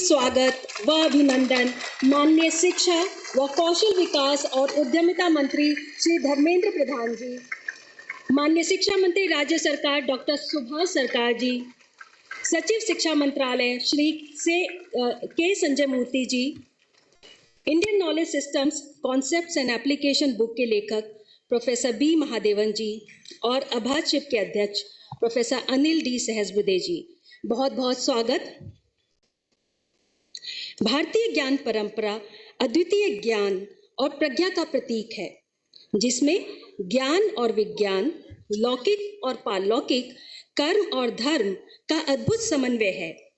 स्वागत व अभिनंदन माननीय शिक्षा व कौशल विकास और उद्यमिता मंत्री श्री धर्मेंद्र प्रधान जी, माननीय शिक्षा मंत्री राज्य सरकार डॉक्टर सुभाष सरकार जी, सचिव शिक्षा मंत्रालय Shri K Sanjay Murthy ji, Indian knowledge systems concepts and application book के लेखक प्रोफेसर बी महादेवन जी और अभाशिप के अध्यक्ष प्रोफेसर अनिल डी सहस्रबुद्धे जी, बहुत बहुत स्वागत। भारतीय ज्ञान परंपरा अद्वितीय ज्ञान और प्रज्ञा का प्रतीक है, जिसमें ज्ञान और विज्ञान, लौकिक और पारलौकिक, कर्म और धर्म का अद्भुत समन्वय है।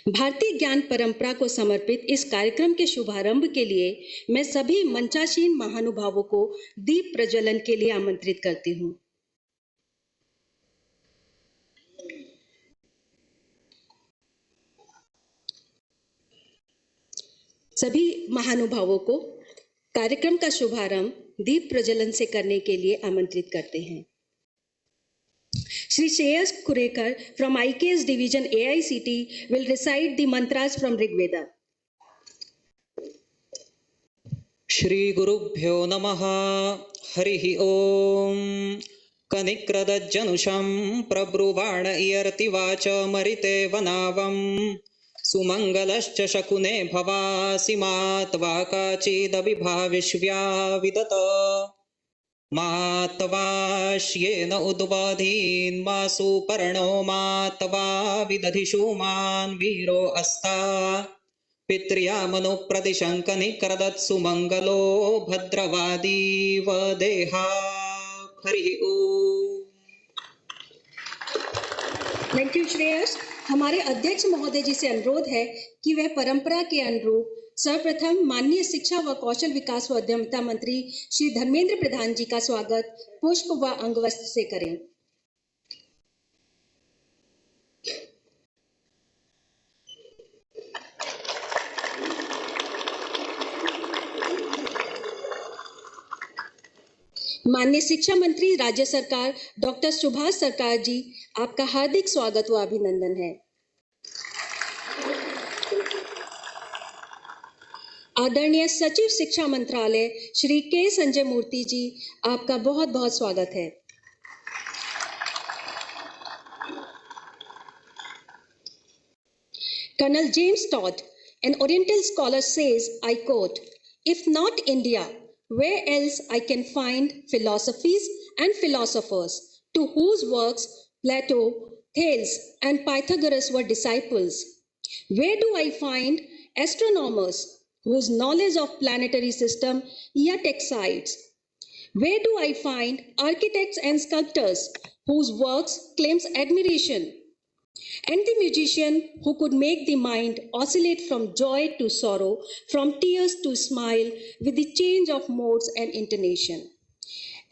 भारतीय ज्ञान परंपरा को समर्पित इस कार्यक्रम के शुभारंभ के लिए मैं सभी मंचासीन महानुभावों को दीप प्रज्वलन के लिए आमंत्रित करती हूँ। सभी महानुभावों को कार्यक्रम का शुभारंभ दीप प्रज्वलन से करने के लिए आमंत्रित करते हैं। Shri Shreyas Kurekar from IKS Division AICTE will recite the mantras from Rigveda. Shri गुरुभ्यो नमः। हरिः ओम। कनिक्रदज्जनुषं प्रब्रुवाण इयर्तिवाच मरिते वनावम् सुमंगलश्च शकुने भवासि मात्वा काचिदभिभाविष्व्या विदत मात्वाश्येन उद्बोधीन्मासु पर्णो मात्वा विदधिषुमान् वीरो अस्ता पितृयामनुप्रतिशङ्कनिक्रदत्सु मंगलो भद्रवादीव देहा। हरिः ओम। Thank you Shreyas. हमारे अध्यक्ष महोदय जी से अनुरोध है कि वह परंपरा के अनुरूप सर्वप्रथम माननीय शिक्षा व कौशल विकास व उद्यमिता मंत्री श्री धर्मेंद्र प्रधान जी का स्वागत पुष्प व अंगवस्त्र से करें। माननीय शिक्षा मंत्री राज्य सरकार डॉक्टर सुभाष सरकार जी, आपका हार्दिक स्वागत व अभिनंदन है। आदरणीय सचिव शिक्षा मंत्रालय श्री के संजय मूर्ति जी, आपका बहुत बहुत स्वागत है। Colonel James Todd, an Oriental scholar, says, I quote, "If not India, where else I can find philosophies and philosophers to whose works Plato, Thales, and Pythagoras were disciples? Where do I find astronomers whose knowledge of planetary system yet excites? Where do I find architects and sculptors whose works claims admiration? And the musician who could make the mind oscillate from joy to sorrow, from tears to smile, with the change of modes and intonation."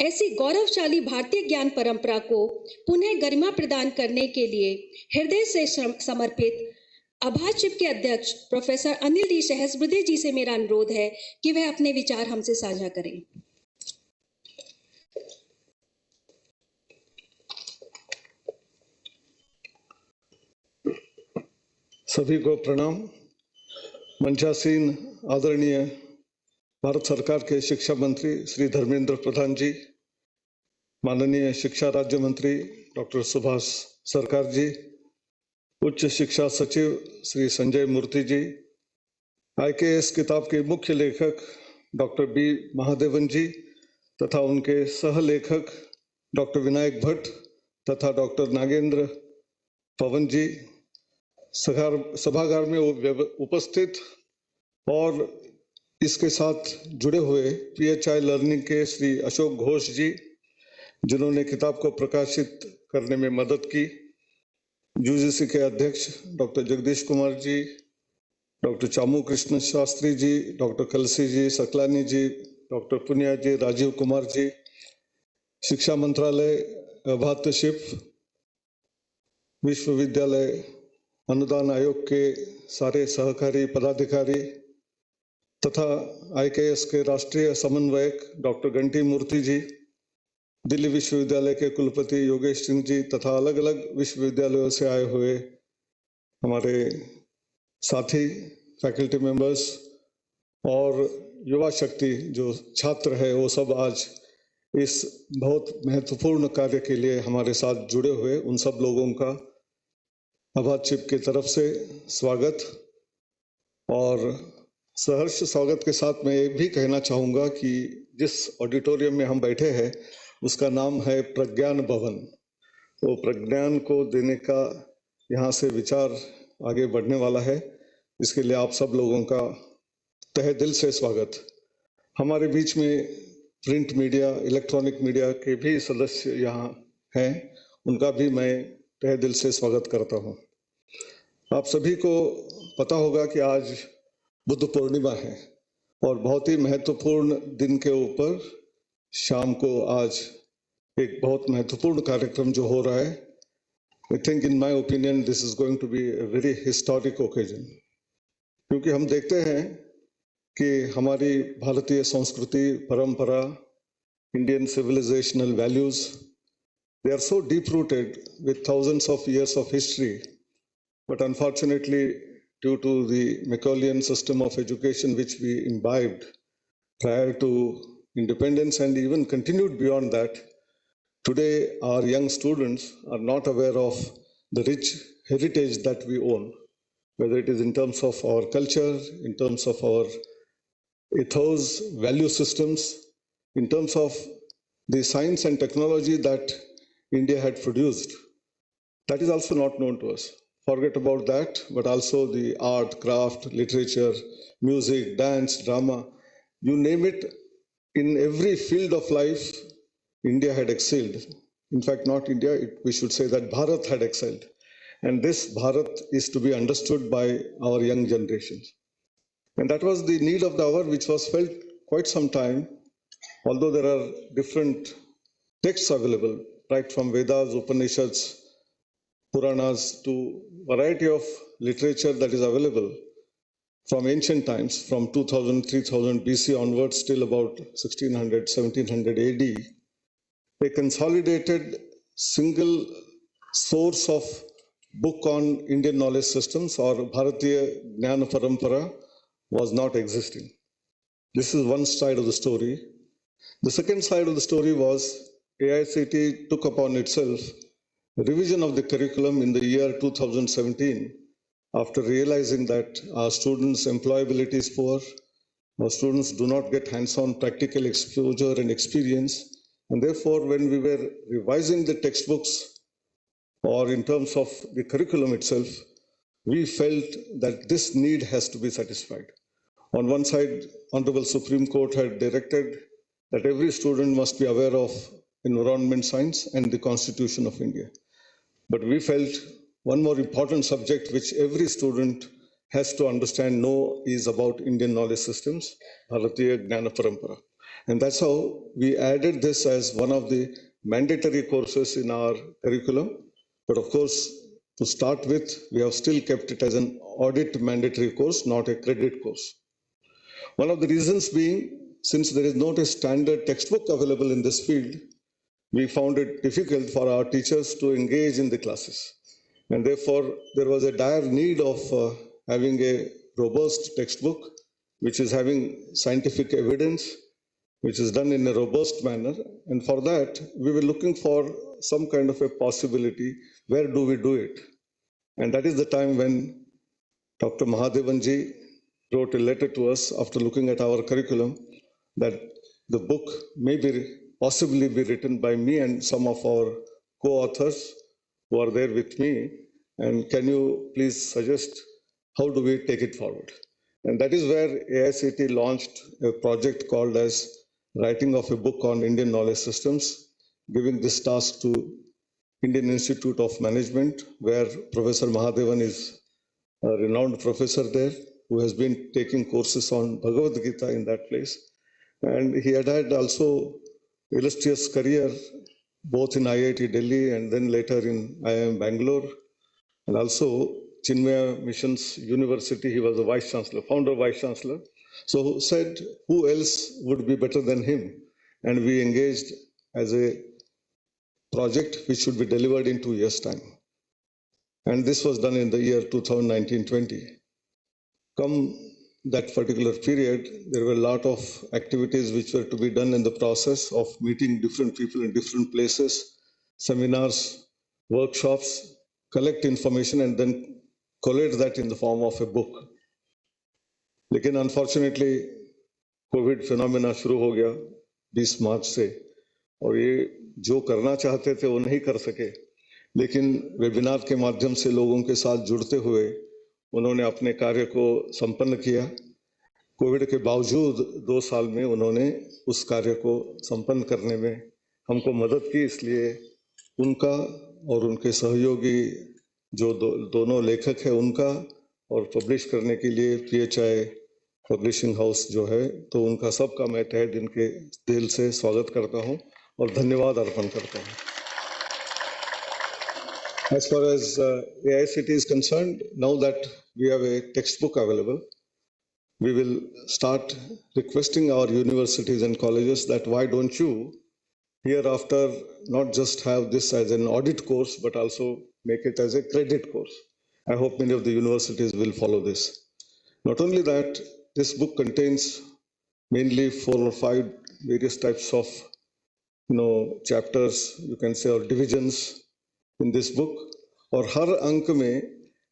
ऐसी गौरवशाली भारतीय ज्ञान परंपरा को पुनः गरिमा प्रदान करने के लिए हृदय से समर्पित अभाशिप के अध्यक्ष प्रोफेसर अनिल डी सहस्रबुद्धे जी से मेरा अनुरोध है कि वह अपने विचार हमसे साझा करें। सभी को प्रणाम। मंचासीन आदरणीय भारत सरकार के शिक्षा मंत्री श्री धर्मेंद्र प्रधान जी, माननीय शिक्षा राज्य मंत्री डॉक्टर सुभाष सरकार जी, उच्च शिक्षा सचिव श्री संजय मूर्ति जी, IKS किताब के मुख्य लेखक डॉक्टर बी महादेवन जी तथा उनके सह लेखक डॉक्टर विनायक भट्ट तथा डॉक्टर नागेंद्र पवन जी, सभागार में उपस्थित और इसके साथ जुड़े हुए PHI लर्निंग के श्री अशोक घोष जी, जिन्होंने किताब को प्रकाशित करने में मदद की, UGC के अध्यक्ष डॉक्टर जगदीश कुमार जी, डॉक्टर चामू कृष्ण शास्त्री जी, डॉक्टर कलसी जी, सकलानी जी, डॉक्टर पुनिया जी, राजीव कुमार जी, शिक्षा मंत्रालय, अभाशिप, विश्वविद्यालय अनुदान आयोग के सारे सहकारी पदाधिकारी तथा IKS के राष्ट्रीय समन्वयक डॉक्टर घंटी मूर्ति जी, दिल्ली विश्वविद्यालय के कुलपति योगेश सिंह जी तथा अलग अलग विश्वविद्यालयों से आए हुए हमारे साथी फैकल्टी मेंबर्स और युवा शक्ति जो छात्र है वो सब आज इस बहुत महत्वपूर्ण कार्य के लिए हमारे साथ जुड़े हुए उन सब लोगों का अभाचिप की तरफ से स्वागत। और सहर्ष स्वागत के साथ मैं ये भी कहना चाहूँगा कि जिस ऑडिटोरियम में हम बैठे हैं उसका नाम है प्रज्ञान भवन। तो प्रज्ञान को देने का यहाँ से विचार आगे बढ़ने वाला है, इसके लिए आप सब लोगों का तहे दिल से स्वागत। हमारे बीच में प्रिंट मीडिया, इलेक्ट्रॉनिक मीडिया के भी सदस्य यहाँ हैं, उनका भी मैं तहे दिल से स्वागत करता हूँ। आप सभी को पता होगा कि आज बुद्ध पूर्णिमा है और बहुत ही महत्वपूर्ण दिन के ऊपर शाम को आज एक बहुत महत्वपूर्ण कार्यक्रम जो हो रहा है। I think in my opinion this is going to be a very historic occasion, क्योंकि हम देखते हैं कि हमारी भारतीय संस्कृति, परंपरा, Indian civilizational values, they are so deep rooted with thousands of years of history, but unfortunately due to the Macaulayan system of education which we imbibed prior to independence and even continued beyond that, today our young students are not aware of the rich heritage that we own, whether it is in terms of our culture, in terms of our ethos, value systems, in terms of the science and technology that India had produced. That is also not known to us. Forget about that, but also the art, craft, literature, music, dance, drama, you name it, in every field of life, India had excelled. In fact, not India, we should say that Bharat had excelled. And this Bharat is to be understood by our young generations. And that was the need of the hour, which was felt quite some time, although there are different texts available, right from Vedas, Upanishads, Puranas to variety of literature that is available from ancient times, from 2000, 3000 BC onwards till about 1600, 1700 AD. A consolidated single source of book on Indian knowledge systems or Bharatiya Jnana Parampara was not existing. This is one side of the story. The second side of the story was AICTE took upon itself revision of the curriculum in the year 2017 after realizing that our students' employability is poor, our students do not get hands-on practical exposure and experience, and therefore when we were revising the textbooks or in terms of the curriculum itself, we felt that this need has to be satisfied. On one side, Honorable Supreme Court had directed that every student must be aware of environment science and the Constitution of India. But we felt one more important subject which every student has to understand, know, is about Indian knowledge systems, Bharatiya Jnana Parampara. And that's how we added this as one of the mandatory courses in our curriculum. But of course, to start with, we have still kept it as an audit mandatory course, not a credit course. One of the reasons being, since there is not a standard textbook available in this field, we found it difficult for our teachers to engage in the classes. And therefore, there was a dire need of having a robust textbook, which is having scientific evidence, which is done in a robust manner. And for that, we were looking for some kind of a possibility. Where do we do it? And that is the time when Dr. Mahadevanji wrote a letter to us after looking at our curriculum that the book may be possibly be written by me and some of our co-authors who are there with me. And can you please suggest how do we take it forward? And that is where AICTE launched a project called as Writing of a Book on Indian Knowledge Systems, giving this task to Indian Institute of Management, where Professor Mahadevan is a renowned professor there, who has been taking courses on Bhagavad Gita in that place. And he had also illustrious career, both in IIT Delhi and then later in IIM Bangalore, and also Chinmaya Missions University. He was the Vice Chancellor, founder Vice Chancellor. So said, who else would be better than him? And we engaged as a project which should be delivered in 2 years' time. And this was done in the year 2019-20. come that particular period, there were a lot of activities which were to be done in the process of meeting different people in different places, seminars, workshops, collect information and then collate that in the form of a book. लेकिन unfortunately Covid phenomena शुरू हो गया 20 मार्च से और ये जो करना चाहते थे वो नहीं कर सके, लेकिन वेबिनार के माध्यम से लोगों के साथ जुड़ते हुए उन्होंने अपने कार्य को संपन्न किया। कोविड के बावजूद 2 साल में उन्होंने उस कार्य को संपन्न करने में हमको मदद की, इसलिए उनका और उनके सहयोगी जो दोनों लेखक हैं उनका और पब्लिश करने के लिए PHI पब्लिशिंग हाउस जो है, तो उनका सबका मैं तहे दिल से स्वागत करता हूं और धन्यवाद अर्पण करता हूं। As far as AICTE is concerned, now that we have a textbook available, we will start requesting our universities and colleges that why don't you hereafter not just have this as an audit course, but also make it as a credit course. I hope many of the universities will follow this. Not only that, this book contains mainly 4 or 5 various types of chapters, you can say, or divisions in this book, और हर अंक में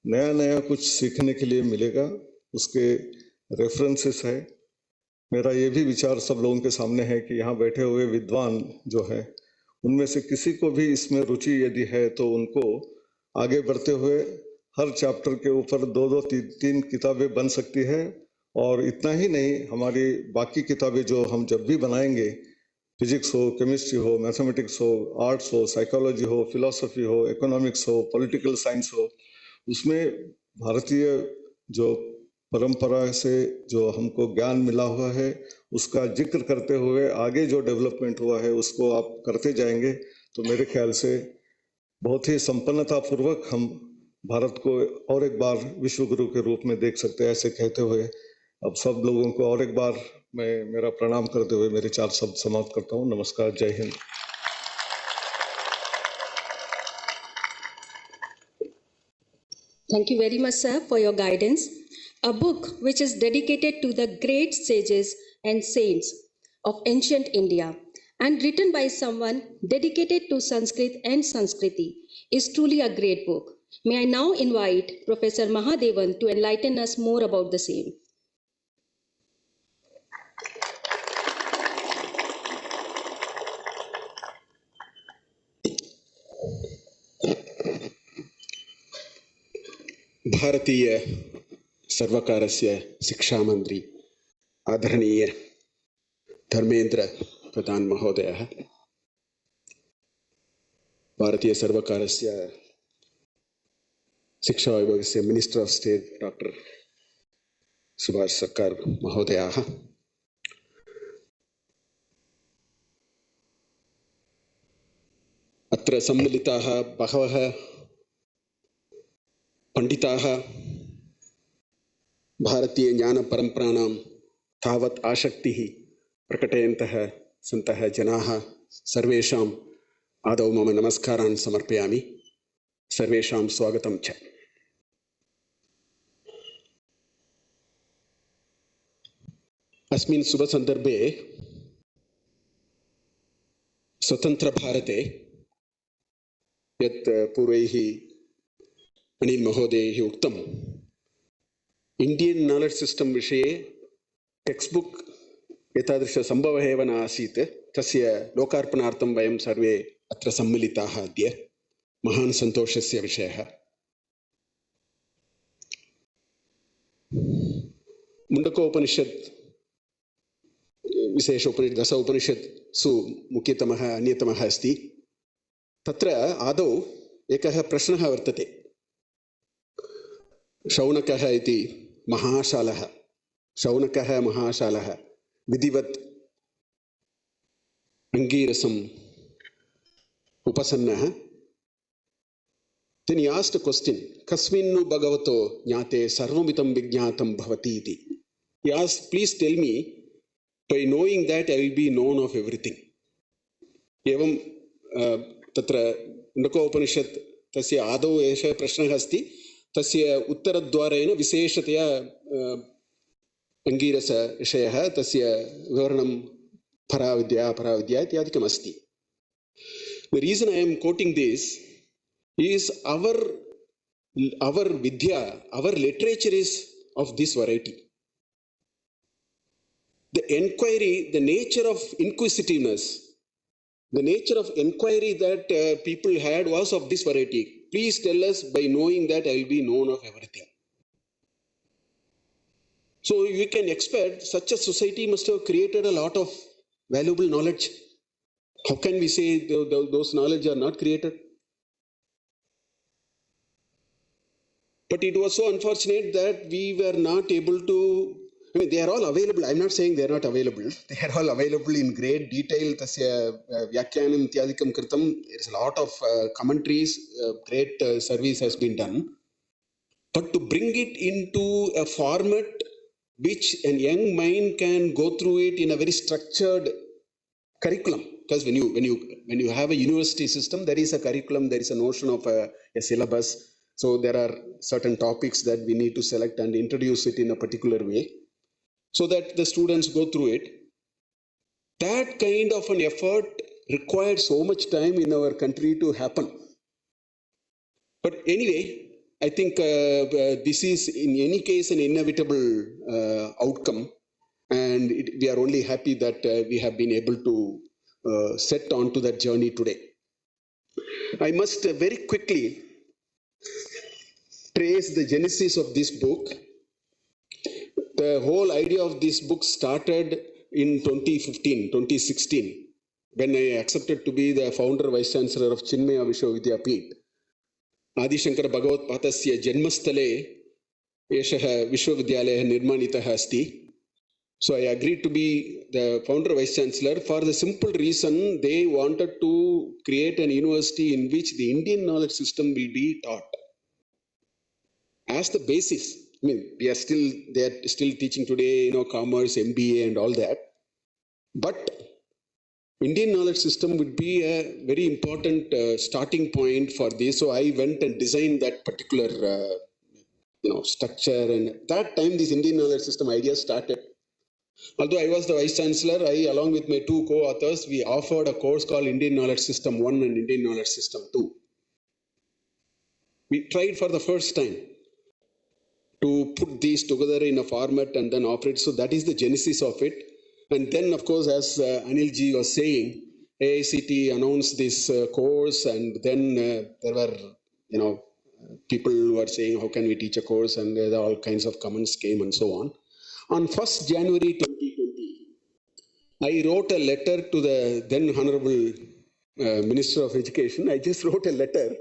नया नया कुछ सीखने के लिए मिलेगा, उसके रेफरेंसेस है। मेरा ये भी विचार सब लोगों के सामने है कि यहाँ बैठे हुए विद्वान जो है उनमें से किसी को भी इसमें रुचि यदि है तो उनको आगे बढ़ते हुए हर चैप्टर के ऊपर 2-2, 3 किताबें बन सकती है। और इतना ही नहीं, हमारी बाकी किताबें जो हम जब भी बनाएंगे, फिजिक्स हो, केमिस्ट्री हो, मैथमेटिक्स हो, आर्ट्स हो, साइकोलॉजी हो, फिलॉसफी हो, इकोनॉमिक्स हो, पॉलिटिकल साइंस हो, उसमें भारतीय जो परंपरा से जो हमको ज्ञान मिला हुआ है उसका जिक्र करते हुए आगे जो डेवलपमेंट हुआ है उसको आप करते जाएंगे तो मेरे ख्याल से बहुत ही संपन्नतापूर्वक हम भारत को और एक बार विश्व गुरु के रूप में देख सकते हैं। ऐसे कहते हुए अब सब लोगों को और एक बार मैं मेरा प्रणाम करते हुए मेरे 4 शब्द समाप्त करता हूँ। नमस्कार, जय Hind. Thank you very much, sir, for your guidance. A book which is dedicated to the great sages and saints of ancient India and written by someone dedicated to Sanskrit and Sanskriti is truly a great book. May I now invite Professor Mahadevan to enlighten us more about the same. भारतीय सर्वकारस्य शिक्षा मंत्री आदरणीय धर्मेंद्र प्रधान महोदयः, भारतीय सर्वकारस्य शिक्षा विभागस्य minister of state doctor Subhash सर्कार महोदयाः, अत्र सम्मिलिताः बहवः पंडिताः भारतीय ज्ञान परंपराणां तावत् आसक्तिः प्रकटयन्तः सन्तः जनाः सर्वेषाम् आदौ मम नमस्कारान् समर्पयामि। सर्वेषां स्वागतं च। अस्मिन् शुभसन्दर्भे स्वतंत्र भारते यत् पूर्वैः अनिल महोदयैः उक्तम्, इंडियन नॉलेज सिस्टम विषये टेक्स्ट बुक एतादृश संभवः एव न आसीत्। तस्य लोकार्पणार्थं वयं सर्वे अत्र सम्मिलिताः अद्य। महान् सन्तोषस्य विषयः। मुण्डकोपनिषत् विशेष उपनिषत् 10 उपनिषत्सु मुख्यतमः अन्यतमः अस्ति। तत्र आदौ एकः प्रश्नः वर्तते। शौनकः इति महाशालः, शौनकः महाशालः विधिवत् अंगीरसम् उपसन्नः। Then he asked a question, कस्मिन्नु भगवतो ज्ञाते सर्वमिदं विज्ञातं भवति इति. He asked, please tell me, by knowing that I will be known of everything. एवं तत्र मुण्डकोपनिषत् तस्य आदौ एषः प्रश्नः अस्ति। तस्य उत्तरद्वारेण विशेषतया अङ्गीरस विषयः तस्य विवरणं पराविद्या अपराविद्या इत्यादिकम् अस्ति. The reason I am quoting this is our vidya, our literature is of this variety. The inquiry, the nature of inquisitiveness, the nature of inquiry that people had was of this variety. Please tell us, by knowing that I will be known of everything. So you can expect such a society must have created a lot of valuable knowledge. How can we say those knowledge are not created? But it was so unfortunate that we were not able to, I mean, they are all available. I'm not saying they are not available. They are all available in great detail. Tasya Vyakyanam Ityadikam Kritam. There is a lot of commentaries. Great service has been done. But to bring it into a format which a young mind can go through it in a very structured curriculum, because when you have a university system, there is a curriculum, there is a notion of a syllabus. So there are certain topics that we need to select and introduce it in a particular way, so that the students go through it. That kind of an effort required so much time in our country to happen. But anyway, I think this is in any case an inevitable outcome, and we are only happy that we have been able to set on to that journey today. I must very quickly trace the genesis of this book. The whole idea of this book started in 2016, when I accepted to be the founder vice chancellor of Chinmaya Vishwavidyapith. Adishankara Bhagavad Patasya Janmastale Eshaha Vishwavidyalaya Nirmanitaha Asti. So I agreed to be the founder vice chancellor for the simple reason they wanted to create an university in which the Indian knowledge system will be taught as the basis. I mean, they are still teaching today, commerce, MBA and all that. But Indian knowledge system would be a very important starting point for this. So I went and designed that particular structure. And at that time, this Indian knowledge system idea started. Although I was the vice chancellor, I, along with my two co-authors, we offered a course called Indian Knowledge System 1 and Indian Knowledge System 2. We tried for the first time to put these together in a format and then offer it. So that is the genesis of it. And then, of course, as Anilji was saying, AICTE announced this course, and then there were, people who were saying, how can we teach a course? And there all kinds of comments came and so on. On 1st January 2020, I wrote a letter to the then Honorable Minister of Education. I just wrote a letter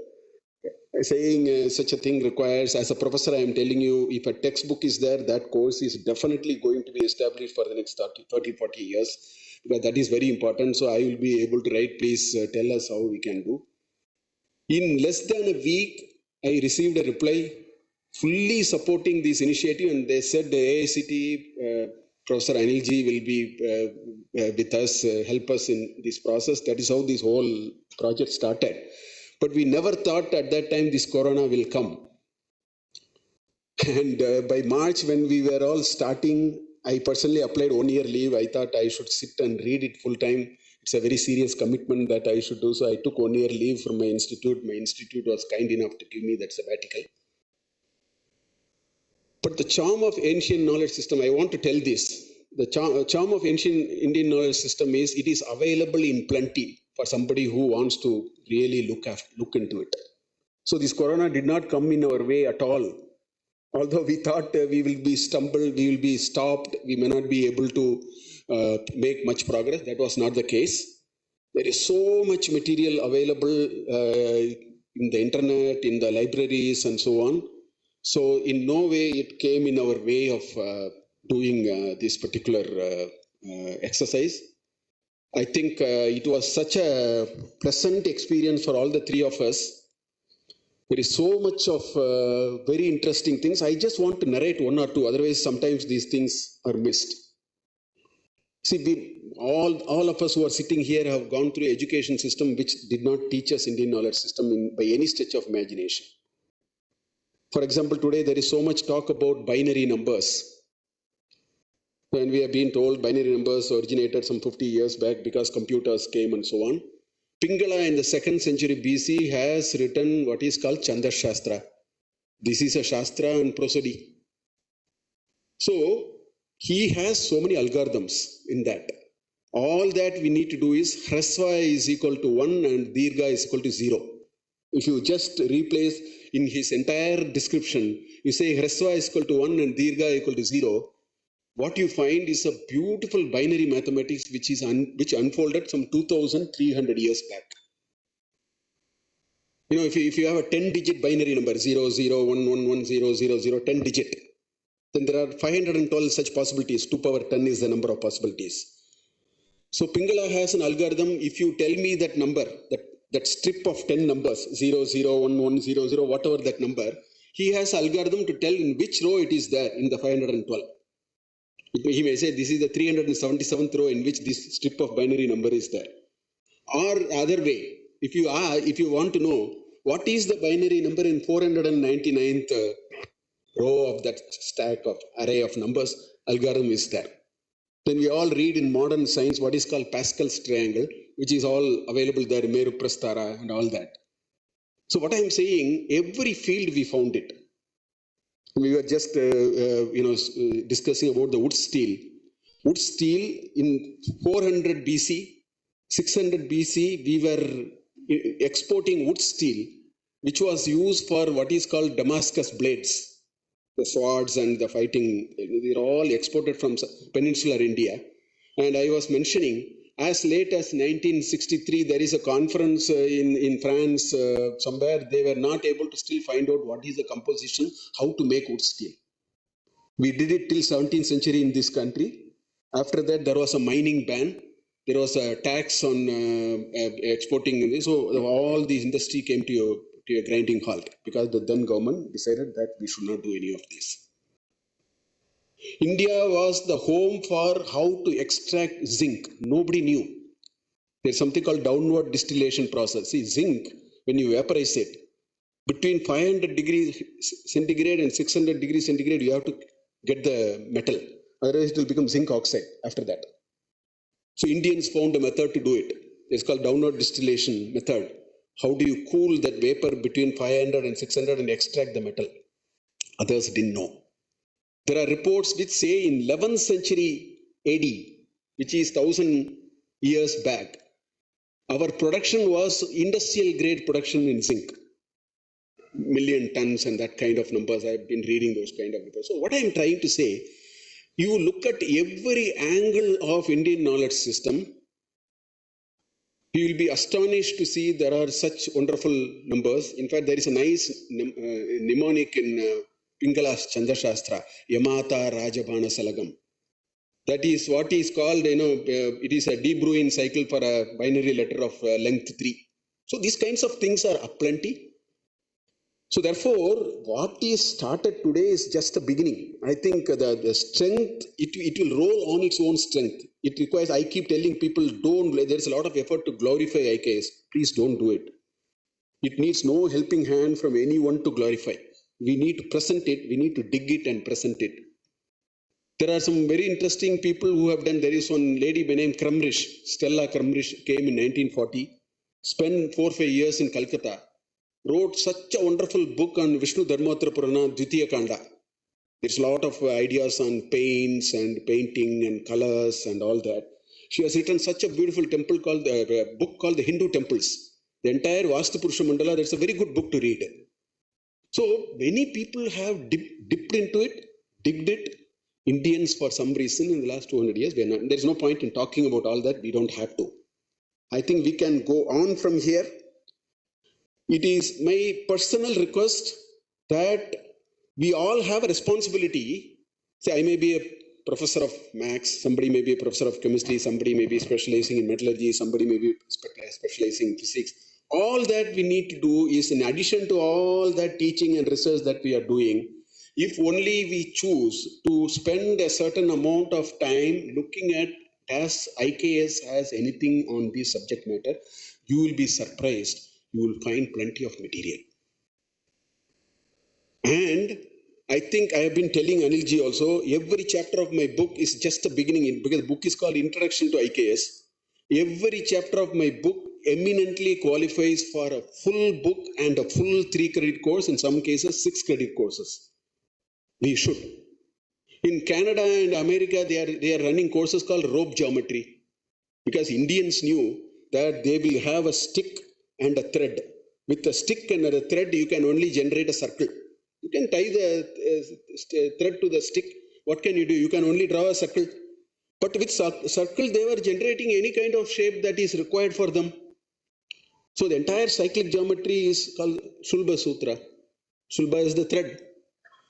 saying such a thing requires, as a professor, I am telling you, if a textbook is there, that course is definitely going to be established for the next 30, 40 years, because that is very important. So I will be able to write, please tell us how we can do. In less than a week, I received a reply fully supporting this initiative, and they said the AICTE, Professor Anilji will be with us, help us in this process. That is how this whole project started. But we never thought at that time this corona will come. And by March, when we were all starting, I personally applied 1 year leave. I thought I should sit and read it full time. It's a very serious commitment that I should do. So I took 1 year leave from my institute. My institute was kind enough to give me that sabbatical. But the charm of ancient knowledge system, I want to tell this. The charm of ancient Indian knowledge system is it is available in plenty for somebody who wants to really look into it. So this corona did not come in our way at all. Although we thought we will be stumbled, we will be stopped, we may not be able to make much progress. That was not the case. There is so much material available in the internet, in the libraries and so on. So in no way it came in our way of doing this particular exercise. I think it was such a pleasant experience for all the three of us. There is so much of very interesting things. I just want to narrate one or two, otherwise sometimes these things are missed. See, all of us who are sitting here have gone through education system which did not teach us Indian knowledge system by any stretch of imagination. For example, today there is so much talk about binary numbers. When we have been told binary numbers originated some 50 years back because computers came and so on. Pingala in the 2nd century BC has written what is called Chanda Shastra. This is a Shastra and prosody. So he has so many algorithms in that. All that we need to do is Hrasva is equal to 1 and Dirgha is equal to 0. If you just replace in his entire description, you say Hrasva is equal to 1 and Dirgha equal to 0, what you find is a beautiful binary mathematics which unfolded some 2,300 years back. You know, if you have a 10-digit binary number, 00111000, 10 digit, then there are 512 such possibilities. 2 power 10 is the number of possibilities. So Pingala has an algorithm. If you tell me that number, that strip of 10 numbers, 001100, whatever that number, he has algorithm to tell in which row it is there in the 512. He may say this is the 377th row in which this strip of binary number is there. Or other way, if you want to know what is the binary number in 499th row of that stack of array of numbers, algorithm is there. Then we all read in modern science what is called Pascal's triangle, which is all available there, Meru Prastara and all that. So what I am saying, every field we found it. We were just discussing about the wood steel. Wood steel in 400 BC, 600 BC, we were exporting wood steel, which was used for what is called Damascus blades. The swords and the fighting, they're all exported from peninsular India. And I was mentioning, as late as 1963, there is a conference in France, somewhere they were not able to still find out what is the composition, how to make wood steel. We did it till 17th century in this country. After that, there was a mining ban. There was a tax on exporting. So all these industry came to a grinding halt because the then government decided that we should not do any of this. India was the home for how to extract zinc. Nobody knew. There's something called downward distillation process. See, zinc, when you vaporize it, between 500 degrees centigrade and 600 degrees centigrade, you have to get the metal. Otherwise, it will become zinc oxide after that. So Indians found a method to do it. It's called downward distillation method. How do you cool that vapor between 500 and 600 and extract the metal? Others didn't know. There are reports which say in 11th century AD, which is 1000 years back, our production was industrial grade production in zinc. Million tons and that kind of numbers. I've been reading those kind of reports. So what I'm trying to say, you look at every angle of Indian knowledge system, you will be astonished to see there are such wonderful numbers. In fact, there is a nice mnemonic in Pingala's Chanda Shastra, Yamata Rajabana Salagam. That is what is called, it is a de Bruijn cycle for a binary letter of length 3. So these kinds of things are aplenty. So therefore, what is started today is just the beginning. I think the strength, it will roll on its own strength. It requires, I keep telling people, there's a lot of effort to glorify IKS. Please don't do it. It needs no helping hand from anyone to glorify. We need to present it, we need to dig it and present it. There are some very interesting people who have done, there is one lady by name Crumrish, Stella Crumrish, came in 1940, spent 4 or 5 years in Calcutta, wrote such a wonderful book on Shri Dharmendra Pradhan, Dvitiya Kanda. There's a lot of ideas on paints and painting and colors and all that. She has written such a beautiful book called the Hindu Temples. The entire Vastupurusha Mandala, that's a very good book to read. So many people have dipped into it, digged it. Indians, for some reason, in the last 200 years, there's no point in talking about all that. We don't have to. I think we can go on from here. It is my personal request that we all have a responsibility. Say, I may be a professor of maths, somebody may be a professor of chemistry, somebody may be specializing in metallurgy, somebody may be specializing in physics. All that we need to do is, in addition to all that teaching and research that we are doing, if only we choose to spend a certain amount of time looking at, as IKS has anything on this subject matter, you will be surprised. You will find plenty of material. And I think I have been telling Anilji also, every chapter of my book is just a beginning, because the book is called Introduction to IKS. Every chapter of my book eminently qualifies for a full book and a full 3-credit course, in some cases 6-credit courses. We should. In Canada and America, they are running courses called rope geometry, because Indians knew that they will have a stick and a thread. With a stick and a thread, you can only generate a circle. You can tie the thread to the stick. What can you do? You can only draw a circle. But with circle, they were generating any kind of shape that is required for them. So the entire cyclic geometry is called Shulba Sutra. Shulba is the thread.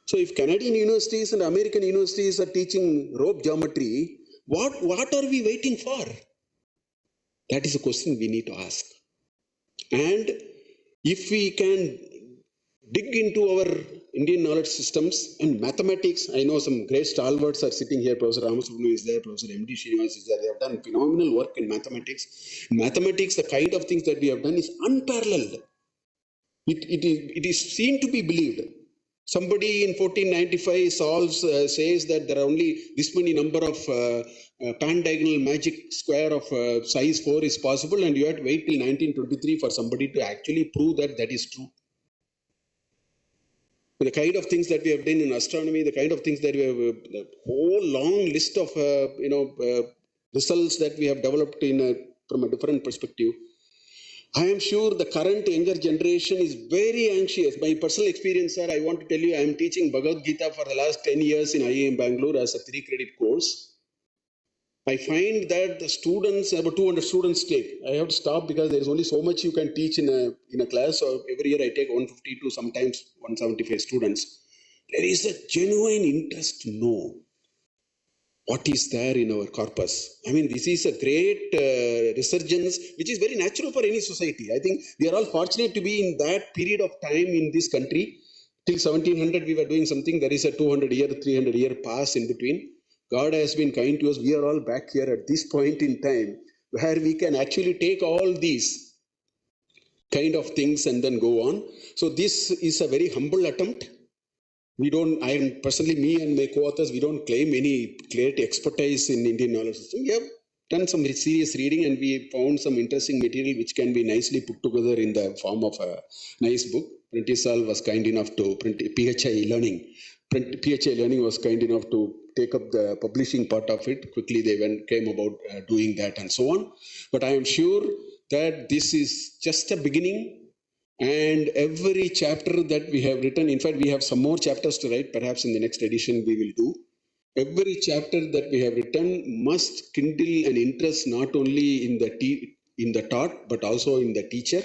So if Canadian universities and American universities are teaching rope geometry, what are we waiting for? That is a question we need to ask. And if we can dig into our Indian knowledge systems and mathematics, I know some great stalwarts are sitting here. Professor Ramasubramanian is there, Professor M.D. Srinivas is there. They have done phenomenal work in mathematics. In mathematics, the kind of things that we have done is unparalleled. It is seen to be believed. Somebody in 1495 says that there are only this many number of pan-diagonal magic square of size 4 is possible, and you have to wait till 1923 for somebody to actually prove that that is true. The kind of things that we have done in astronomy, the kind of things that we have, a whole long list of results that we have developed from a different perspective. I am sure the current younger generation is very anxious. My personal experience, sir, I want to tell you, I am teaching Bhagavad Gita for the last 10 years in IIM Bangalore as a 3-credit course. I find that the students, about 200 students take. I have to stop because there is only so much you can teach in a class. So every year I take 150 to sometimes 175 students. There is a genuine interest to know what is there in our corpus. I mean, this is a great resurgence, which is very natural for any society. I think we are all fortunate to be in that period of time in this country. Till 1700 we were doing something. There is a 200-year, 300-year pass in between. God has been kind to us. We are all back here at this point in time where we can actually take all these kind of things and then go on. So this is a very humble attempt. We don't, personally, me and my co-authors, we don't claim any great expertise in Indian knowledge system. We have done some serious reading and we found some interesting material which can be nicely put together in the form of a nice book. Prentisal was kind enough to print PHI Learning. PHI Learning was kind enough to take up the publishing part of it. Quickly they came about doing that and so on. But I am sure that this is just a beginning. And every chapter that we have written, in fact, we have some more chapters to write, perhaps in the next edition we will do. Every chapter that we have written must kindle an interest not only in the taught, but also in the teacher.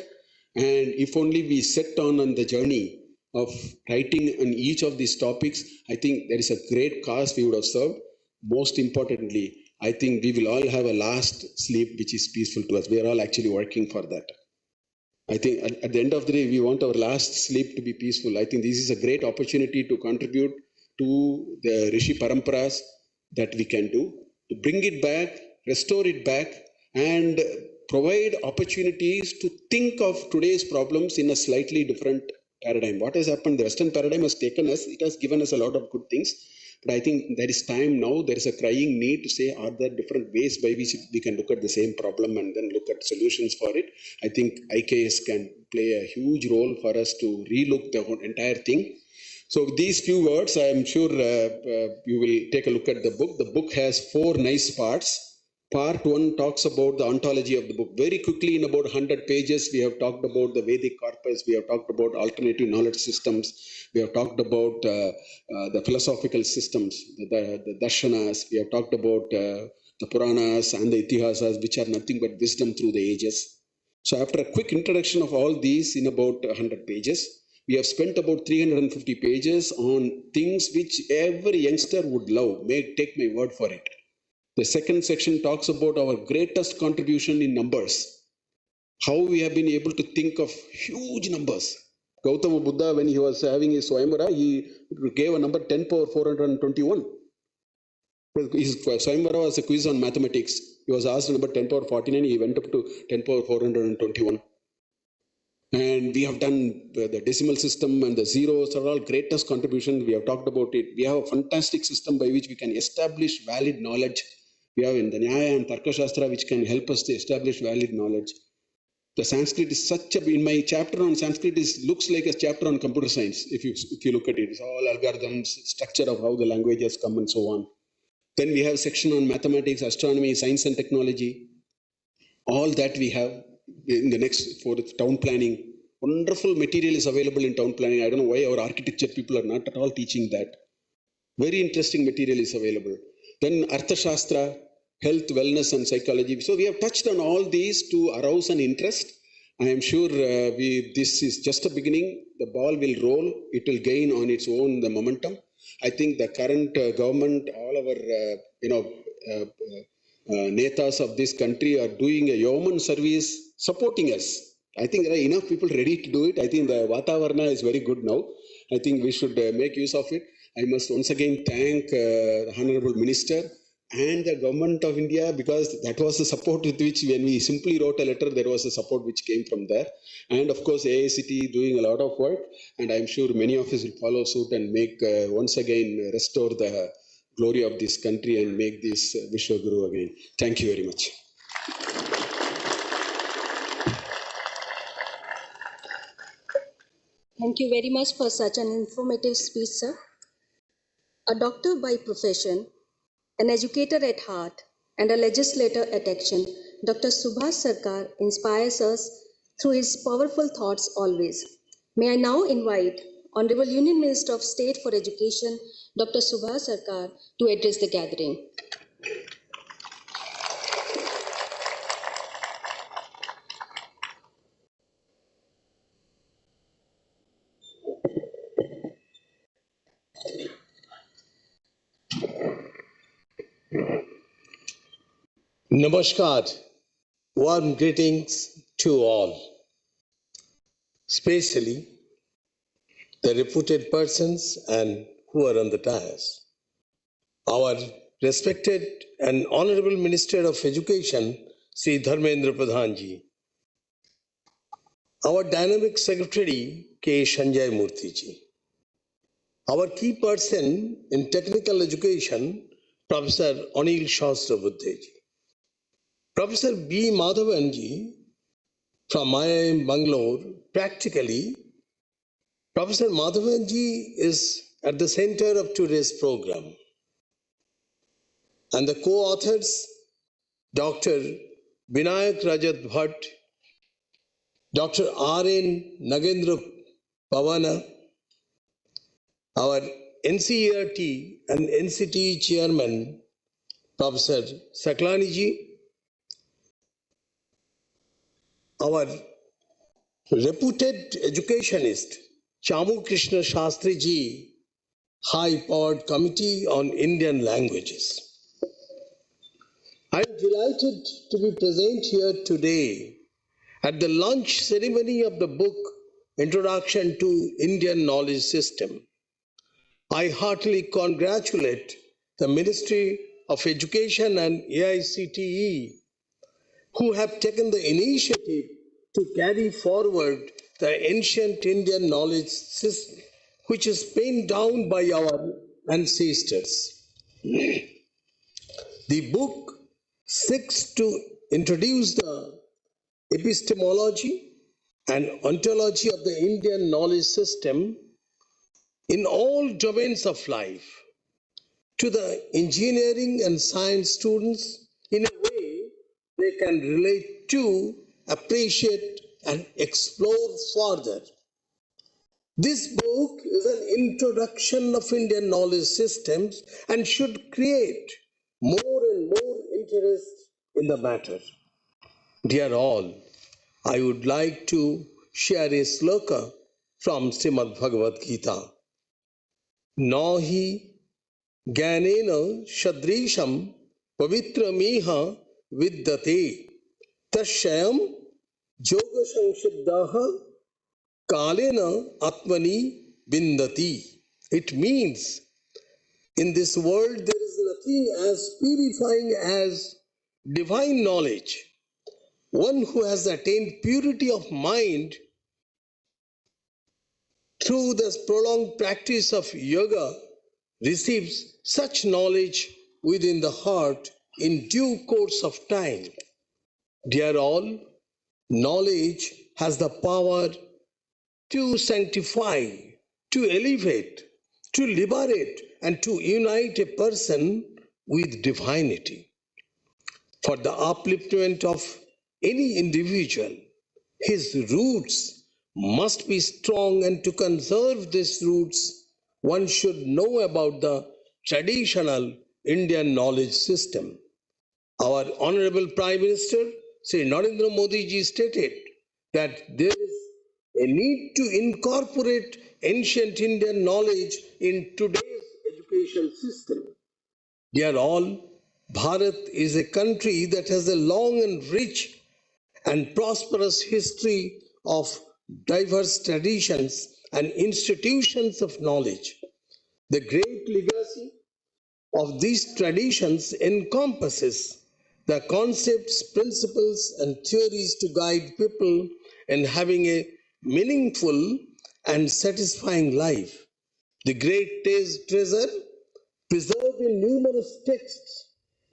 And if only we set on the journey of writing on each of these topics, I think there is a great cause we would have served. Most importantly, I think we will all have a last sleep which is peaceful to us. We are all actually working for that. I think at the end of the day, we want our last sleep to be peaceful. I think this is a great opportunity to contribute to the Rishi Paramparas that we can do, to bring it back, restore it back, and provide opportunities to think of today's problems in a slightly different paradigm. What has happened? The Western paradigm has taken us, it has given us a lot of good things. But I think there is time now, there is a crying need to say, are there different ways by which we can look at the same problem and then look at solutions for it? I think IKS can play a huge role for us to relook the whole entire thing. So with these few words, I am sure you will take a look at the book. The book has 4 nice parts. Part 1 talks about the ontology of the book. Very quickly, in about 100 pages, we have talked about the Vedic corpus, we have talked about alternative knowledge systems, we have talked about the philosophical systems, the darshanas, we have talked about the Puranas and the Itihasas, which are nothing but wisdom through the ages. So after a quick introduction of all these in about 100 pages, we have spent about 350 pages on things which every youngster would love. Take my word for it. The second section talks about our greatest contribution in numbers. How we have been able to think of huge numbers. Gautama Buddha, when he was having his Swayamvara, he gave a number 10 power 421. His Swayamvara was a quiz on mathematics. He was asked number 10 power 49, he went up to 10 power 421. And we have done the decimal system and the zeros are all greatest contributions. We have talked about it. We have a fantastic system by which we can establish valid knowledge. We have in the Nyaya and Tarka Shastra which can help us to establish valid knowledge. The Sanskrit is such a, in my chapter on Sanskrit looks like a chapter on computer science. If you look at it, it's all algorithms, structure of how the languages come and so on. Then we have a section on mathematics, astronomy, science and technology. All that we have in the next for town planning. Wonderful material is available in town planning. I don't know why our architecture people are not at all teaching that. Very interesting material is available. Then Arthashastra, health, wellness and psychology. So we have touched on all these to arouse an interest. I am sure this is just a beginning. The ball will roll. It will gain on its own the momentum. I think the current government, all our netas of this country are doing a yeoman service, supporting us. I think there are enough people ready to do it. I think the Vatavarna is very good now. I think we should make use of it. I must once again thank the Honorable Minister and the Government of India, because that was the support with which, when we simply wrote a letter, there was a support which came from there. And of course, AICTE doing a lot of work, and I'm sure many of us will follow suit and make once again restore the glory of this country and make this Vishwaguru again. Thank you very much. Thank you very much for such an informative speech, sir. A doctor by profession, an educator at heart, and a legislator at action, Dr. Subhash Sarkar inspires us through his powerful thoughts always. May I now invite Honorable Union Minister of State for Education, Dr. Subhash Sarkar, to address the gathering. Namaskar, warm greetings to all, especially the reputed persons and who are on the dais. Our respected and Honorable Minister of Education, Shri Dharmendra Pradhan ji. Our dynamic Secretary, K. Sanjay Murthy ji. Our key person in technical education, Professor Anil Shastra-Buddhe ji. Professor B. Madhavan ji from IIM Bangalore. Practically, Professor Madhavan ji is at the center of today's program. And the co-authors, Dr. Vinayak Rajat Bhatt, Dr. R.N. Nagendra Pavana, our NCERT and NCT Chairman, Professor Saklani ji, our reputed educationist, Chamu Krishna Shastri ji, High-Powered Committee on Indian Languages. I am delighted to be present here today at the launch ceremony of the book Introduction to Indian Knowledge System. I heartily congratulate the Ministry of Education and AICTE who have taken the initiative to carry forward the ancient Indian knowledge system which is penned down by our ancestors. The book seeks to introduce the epistemology and ontology of the Indian knowledge system in all domains of life to the engineering and science students in a way they can relate to, appreciate, and explore further. This book is an introduction of Indian knowledge systems and should create more and more interest in the matter. Dear all, I would like to share a sloka from Srimad Bhagavad Gita. Nahi Gyanena Shadrisham Pavitrameha Vidyate Tashayam Yoga Sanshibdaha Kalena Atmani Vindati. It means, in this world there is nothing as purifying as divine knowledge. One who has attained purity of mind through the prolonged practice of yoga, receives such knowledge within the heart in due course of time. Dear all, knowledge has the power to sanctify, to elevate, to liberate, and to unite a person with divinity. For the upliftment of any individual, his roots must be strong, and to conserve these roots, one should know about the traditional Indian knowledge system. Our Honorable Prime Minister, Shri Narendra Modi ji, stated that there is a need to incorporate ancient Indian knowledge in today's education system. Dear all, Bharat is a country that has a long and rich and prosperous history of diverse traditions and institutions of knowledge. The great legacy of these traditions encompasses the concepts, principles, and theories to guide people in having a meaningful and satisfying life. The great treasure preserved in numerous texts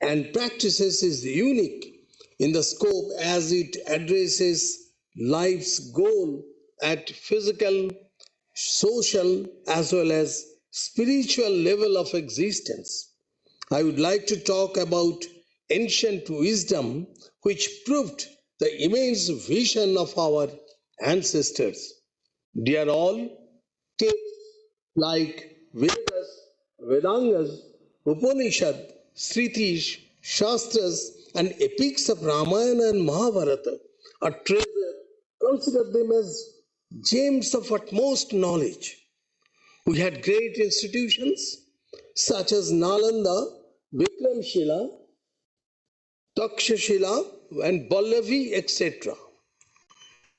and practices is unique in the scope as it addresses life's goal at physical, social, as well as spiritual level of existence. I would like to talk about ancient wisdom which proved the immense vision of our ancestors. Dear all, texts like Vedas, Vedangas, Upanishad, Smritis, Shastras, and epics of Ramayana and Mahabharata are treasure. Consider them as gems of utmost knowledge. We had great institutions such as Nalanda, Vikramshila, Takshashila, and Pallavi, etc.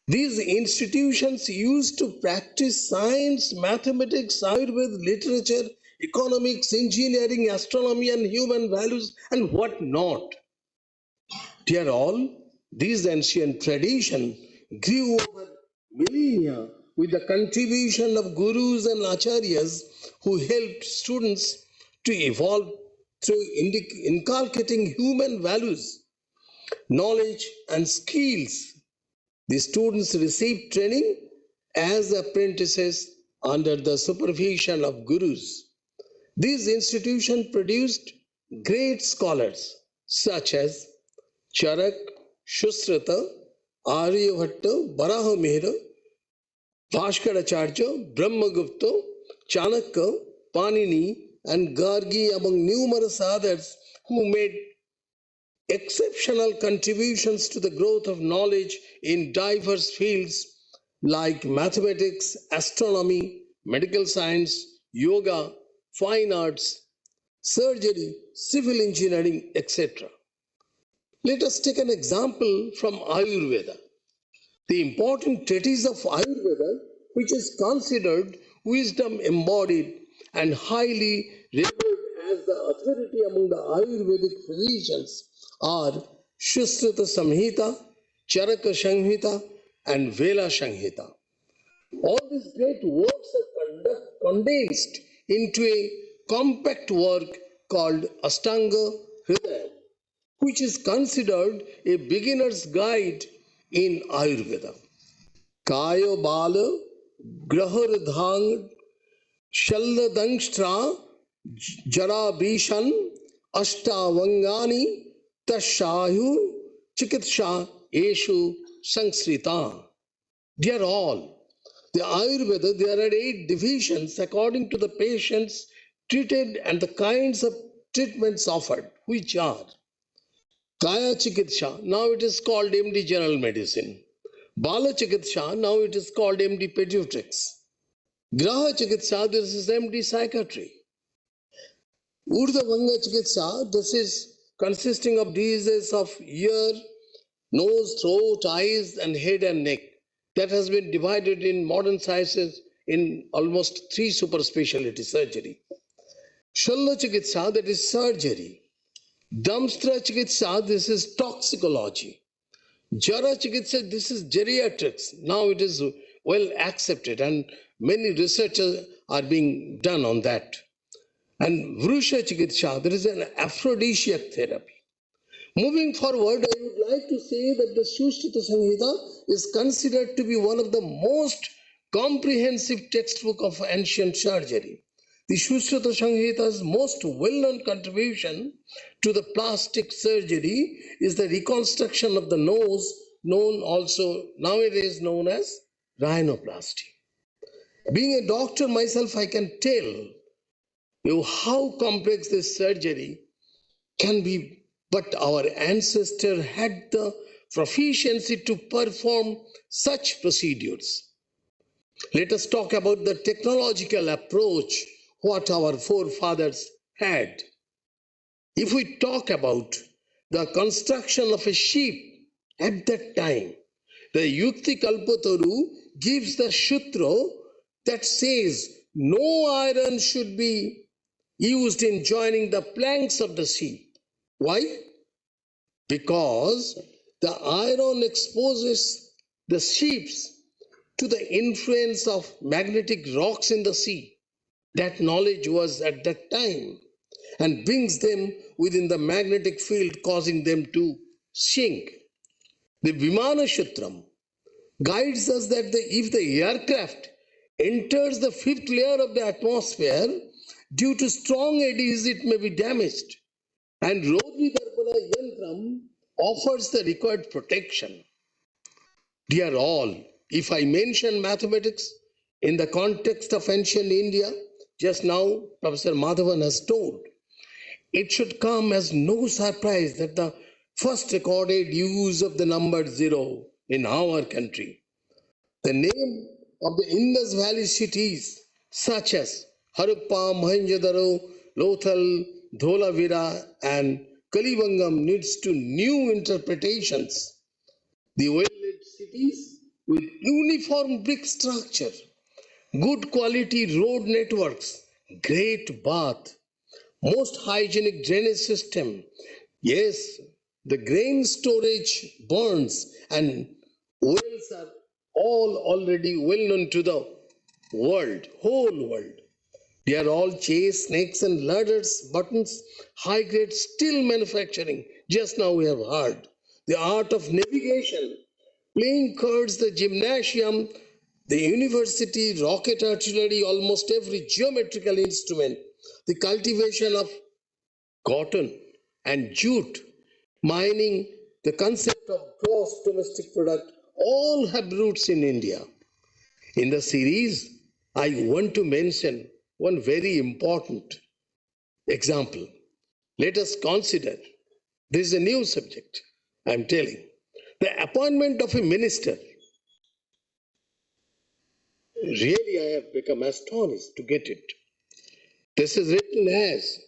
These institutions used to practice science, mathematics, Ayurveda, literature, economics, engineering, astronomy, and human values, and what not. Dear all, these ancient traditions grew over millennia with the contribution of gurus and acharyas who helped students to evolve through inculcating human values, knowledge, and skills. The students received training as apprentices under the supervision of gurus. These institutions produced great scholars such as Charak, Shushrata, Aryabhatta, Barahamihira, Bhaskaracharya, Brahmagupta, Chanakya, Panini, and Gargi, among numerous others who made exceptional contributions to the growth of knowledge in diverse fields like mathematics, astronomy, medical science, yoga, fine arts, surgery, civil engineering, etc. Let us take an example from Ayurveda. The important treatise of Ayurveda, which is considered wisdom embodied and highly revered as the authority among the Ayurvedic physicians, are Shushrata Samhita, Charaka Samhita, and Vela Samhita. All these great works are condensed into a compact work called Ashtanga Hridaya, which is considered a beginner's guide in Ayurveda. Kaya Bala Grahardhang Shaladangstra Jara Bishan Ashtavangani Tashahu Chikitsha Eshu Sangsrita. Dear all, the Ayurveda, there are 8 divisions according to the patients treated and the kinds of treatments offered, which are Kaya Chikitsha, now it is called MD General Medicine. Bala Chikitsha, now it is called MD Pediatrics. Graha Chikitsa, this is MD Psychiatry. Urdhavanga Chikitsa, this is consisting of diseases of ear, nose, throat, eyes, and head and neck. That has been divided in modern sciences in almost 3 super specialty surgery. Shalla Chikitsa, that is surgery. Damstra Chikitsa, this is toxicology. Jara Chikitsa, this is geriatrics. Now it is well accepted, and Many researches are being done on that. And Vrusha Chikitsha, there is an aphrodisiac therapy. Moving forward, I would like to say that the Sushrita Samhita is considered to be one of the most comprehensive textbook of ancient surgery. The Sushrita Samhita's most well-known contribution to the plastic surgery is the reconstruction of the nose, nowadays known as rhinoplasty. Being a doctor myself, I can tell you how complex this surgery can be, but our ancestors had the proficiency to perform such procedures. Let us talk about the technological approach what our forefathers had. If we talk about the construction of a ship at that time, the Yukti Kalpataru gives the Sutra that says no iron should be used in joining the planks of the ship. Why? Because the iron exposes the ships to the influence of magnetic rocks in the sea. That knowledge was at that time and brings them within the magnetic field, causing them to sink. The Vimana Sutram guides us that if the aircraft enters the fifth layer of the atmosphere, due to strong eddies, it may be damaged. And Rodri Darpana Yantram offers the required protection. Dear all, if I mention mathematics in the context of ancient India, just now Professor Madhavan has told, it should come as no surprise that the first recorded use of the number 0 in our country. The name of the Indus Valley cities such as Harappa, Mohenjo-daro, Lothal, Dholavira and Kalibangam needs to new interpretations. The well-lit cities with uniform brick structure, good quality road networks, great bath, most hygienic drainage system. Yes, the grain storage barns and wells are all already well known to the world, whole world. They are all chase, snakes and ladders, buttons, high-grade steel manufacturing. Just now we have heard. The art of navigation, playing cards, the gymnasium, the university, rocket artillery, almost every geometrical instrument, the cultivation of cotton and jute, mining, the concept of gross domestic product, all have roots in India. In the series, I want to mention one very important example. Let us consider, this is a new subject, I am telling. The appointment of a minister. Really, I have become astonished to get it. This is written as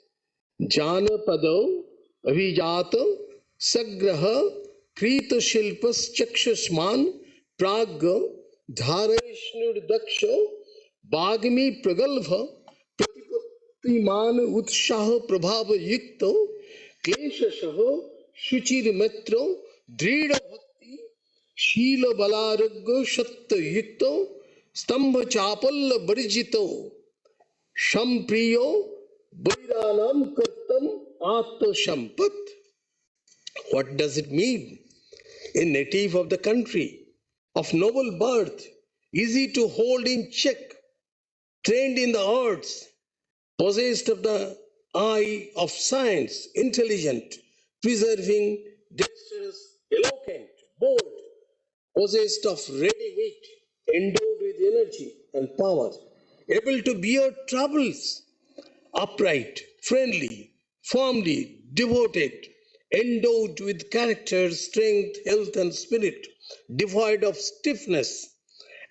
Janapado Avijata Sagraha Krita Shilpas Chakshasman Pragga Dharayishnur Daksha Bhagmi Pragalbha Pratipattiman Utshaha Prabhava Yukta Kleshashaha Shuchir Metro Drida Bhakti Shila Balaragga Shatta Yukta Stambha Chapalla Barijito Shampriyo Bairanam Kartam Atma Shampat. What does it mean? A native of the country, of noble birth, easy to hold in check, trained in the arts, possessed of the eye of science, intelligent, preserving, dexterous, eloquent, bold, possessed of ready wit, endowed with energy and power, able to bear troubles, upright, friendly, firmly devoted, endowed with character, strength, health and spirit, devoid of stiffness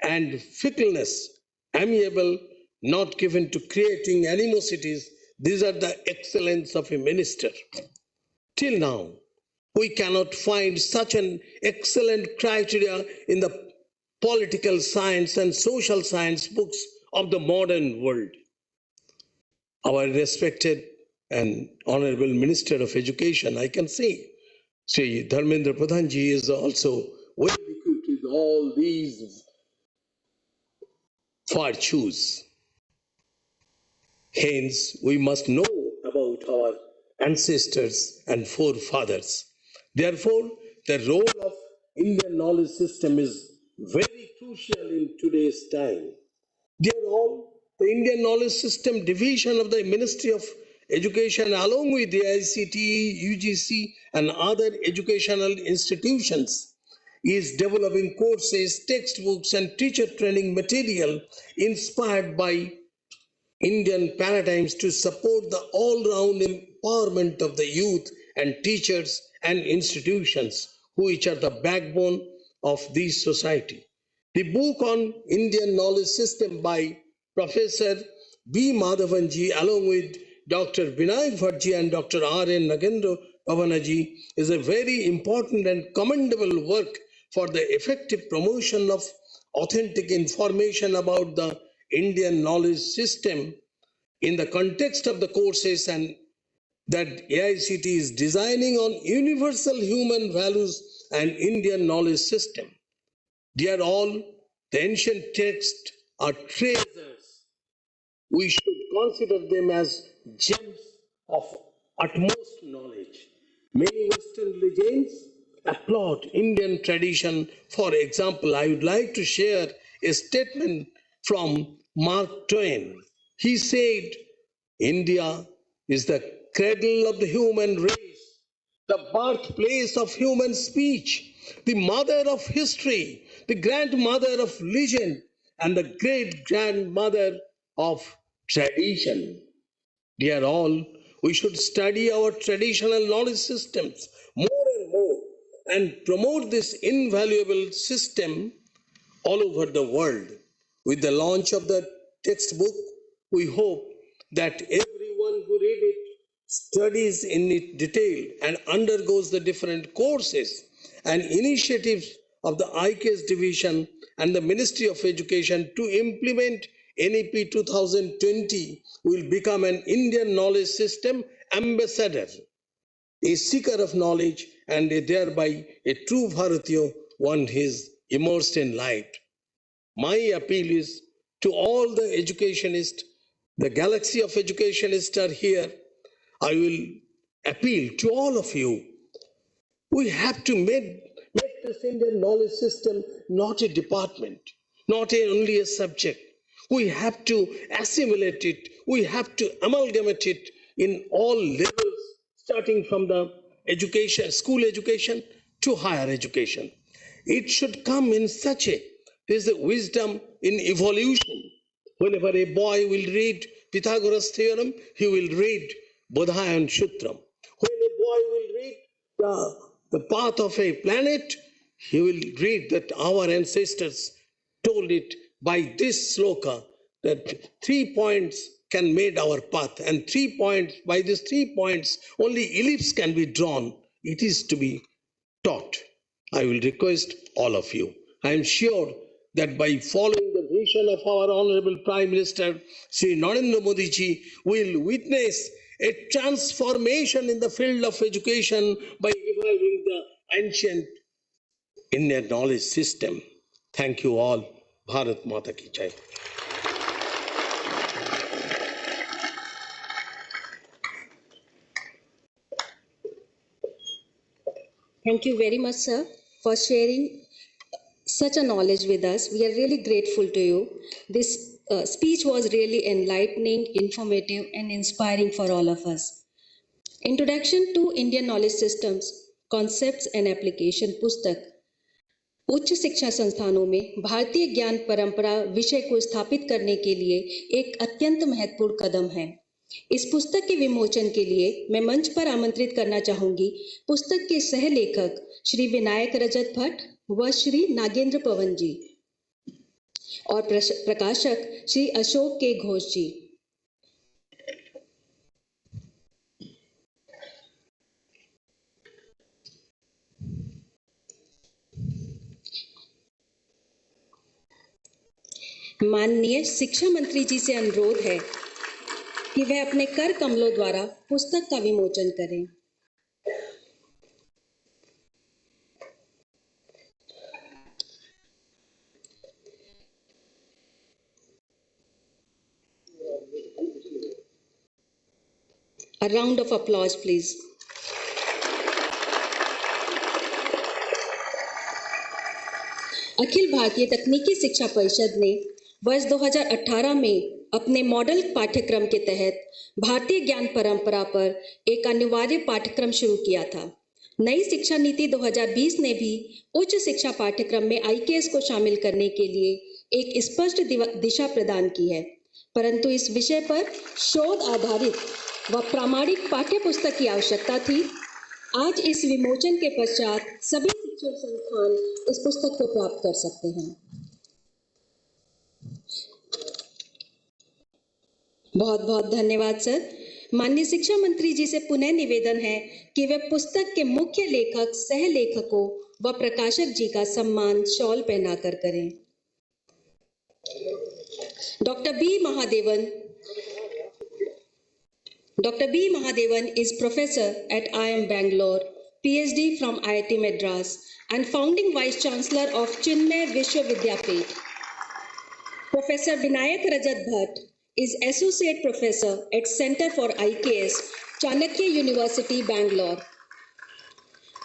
and fickleness, amiable, not given to creating animosities. These are the excellence of a minister. Till now, we cannot find such an excellent criteria in the political science and social science books of the modern world. Our respected and Honorable Minister of Education, I can say, Shri Dharmendra Pradhan ji is also well equipped with all these virtues. Hence, we must know about our ancestors and forefathers. Therefore, the role of Indian knowledge system is very crucial in today's time. Dear all, the Indian Knowledge System Division of the Ministry of Education, along with the ICTE, UGC, and other educational institutions, is developing courses, textbooks, and teacher training material inspired by Indian paradigms to support the all-round empowerment of the youth and teachers and institutions, which are the backbone of this society. The book on Indian knowledge system by Professor B. Madhavanji, along with Dr. Vinayak Bhattji and Dr. R.N. Nagendra Pavanaji, is a very important and commendable work for the effective promotion of authentic information about the Indian knowledge system in the context of the courses and that AICT is designing on universal human values and Indian knowledge system. Dear all, the ancient texts are treasures. We should consider them as gems of utmost knowledge. Many Western legends applaud Indian tradition. For example, I would like to share a statement from Mark Twain. He said, India is the cradle of the human race, the birthplace of human speech, the mother of history, the grandmother of legend, and the great grandmother of tradition. Dear all, we should study our traditional knowledge systems more and more and promote this invaluable system all over the world. With the launch of the textbook, we hope that everyone who reads it studies in it detail and undergoes the different courses and initiatives of the IKS Division and the Ministry of Education to implement NEP 2020 will become an Indian knowledge system ambassador, a seeker of knowledge, and thereby a true Bharatiya, one who is immersed in light. My appeal is to all the educationists, the galaxy of educationists are here. I will appeal to all of you. We have to make this Indian knowledge system not a department, not only a subject. We have to assimilate it. We have to amalgamate it in all levels, starting from the education, school education to higher education. It should come in such a, there's a wisdom in evolution. Whenever a boy will read Pythagoras' theorem, he will read Bodhayan Sutram. When a boy will read the path of a planet, he will read that our ancestors told it by this sloka that 3 points can make our path, and 3 points, by these 3 points, only ellipse can be drawn. It is to be taught. I will request all of you. I am sure that by following the vision of our Honorable Prime Minister, Shri Narendra Modi ji, we will witness a transformation in the field of education by reviving the ancient Indian knowledge system. Thank you all. Bharat Mata ki jai. Thank you very much, sir, for sharing such a knowledge with us. We are really grateful to you. This speech was really enlightening, informative, and inspiring for all of us. Introduction to Indian Knowledge Systems, Concepts and Application पुस्तक उच्च शिक्षा संस्थानों में भारतीय ज्ञान परंपरा विषय को स्थापित करने के लिए एक अत्यंत महत्वपूर्ण कदम है। इस पुस्तक के विमोचन के लिए मैं मंच पर आमंत्रित करना चाहूंगी पुस्तक के सह लेखक श्री विनायक रजत भट्ट व श्री नागेंद्र पवन जी और प्रकाशक श्री अशोक के घोष जी। माननीय शिक्षा मंत्री जी से अनुरोध है कि वह अपने कर कमलों द्वारा पुस्तक का विमोचन करें। A round of applause, please. Akhil Bharatiya तकनीकी शिक्षा परिषद ने वर्ष 2018 में अपने मॉडल पाठ्यक्रम के तहत भारतीय ज्ञान परंपरा पर एक अनिवार्य पाठ्यक्रम शुरू किया था। नई शिक्षा नीति 2020 ने भी उच्च शिक्षा पाठ्यक्रम में IKS को शामिल करने के लिए एक स्पष्ट दिशा प्रदान की है, परंतु इस विषय पर शोध आधारित व प्रामाणिक पाठ्य पुस्तक की आवश्यकता थी। आज इस विमोचन के पश्चात सभी शिक्षण संस्थान इस पुस्तक को प्राप्त कर सकते हैं। बहुत बहुत धन्यवाद सर। माननीय शिक्षा मंत्री जी से पुनः निवेदन है कि वे पुस्तक के मुख्य लेखक, सह लेखकों व प्रकाशक जी का सम्मान शॉल पहनाकर करें। Dr. B. Mahadevan is professor at IIM Bangalore, PhD from IIT Madras and founding Vice Chancellor of Chinmay Vishwavidyapith. Professor Vinayak Rajat Bhatt is Associate Professor at Center for IKS, Chanakya University, Bangalore.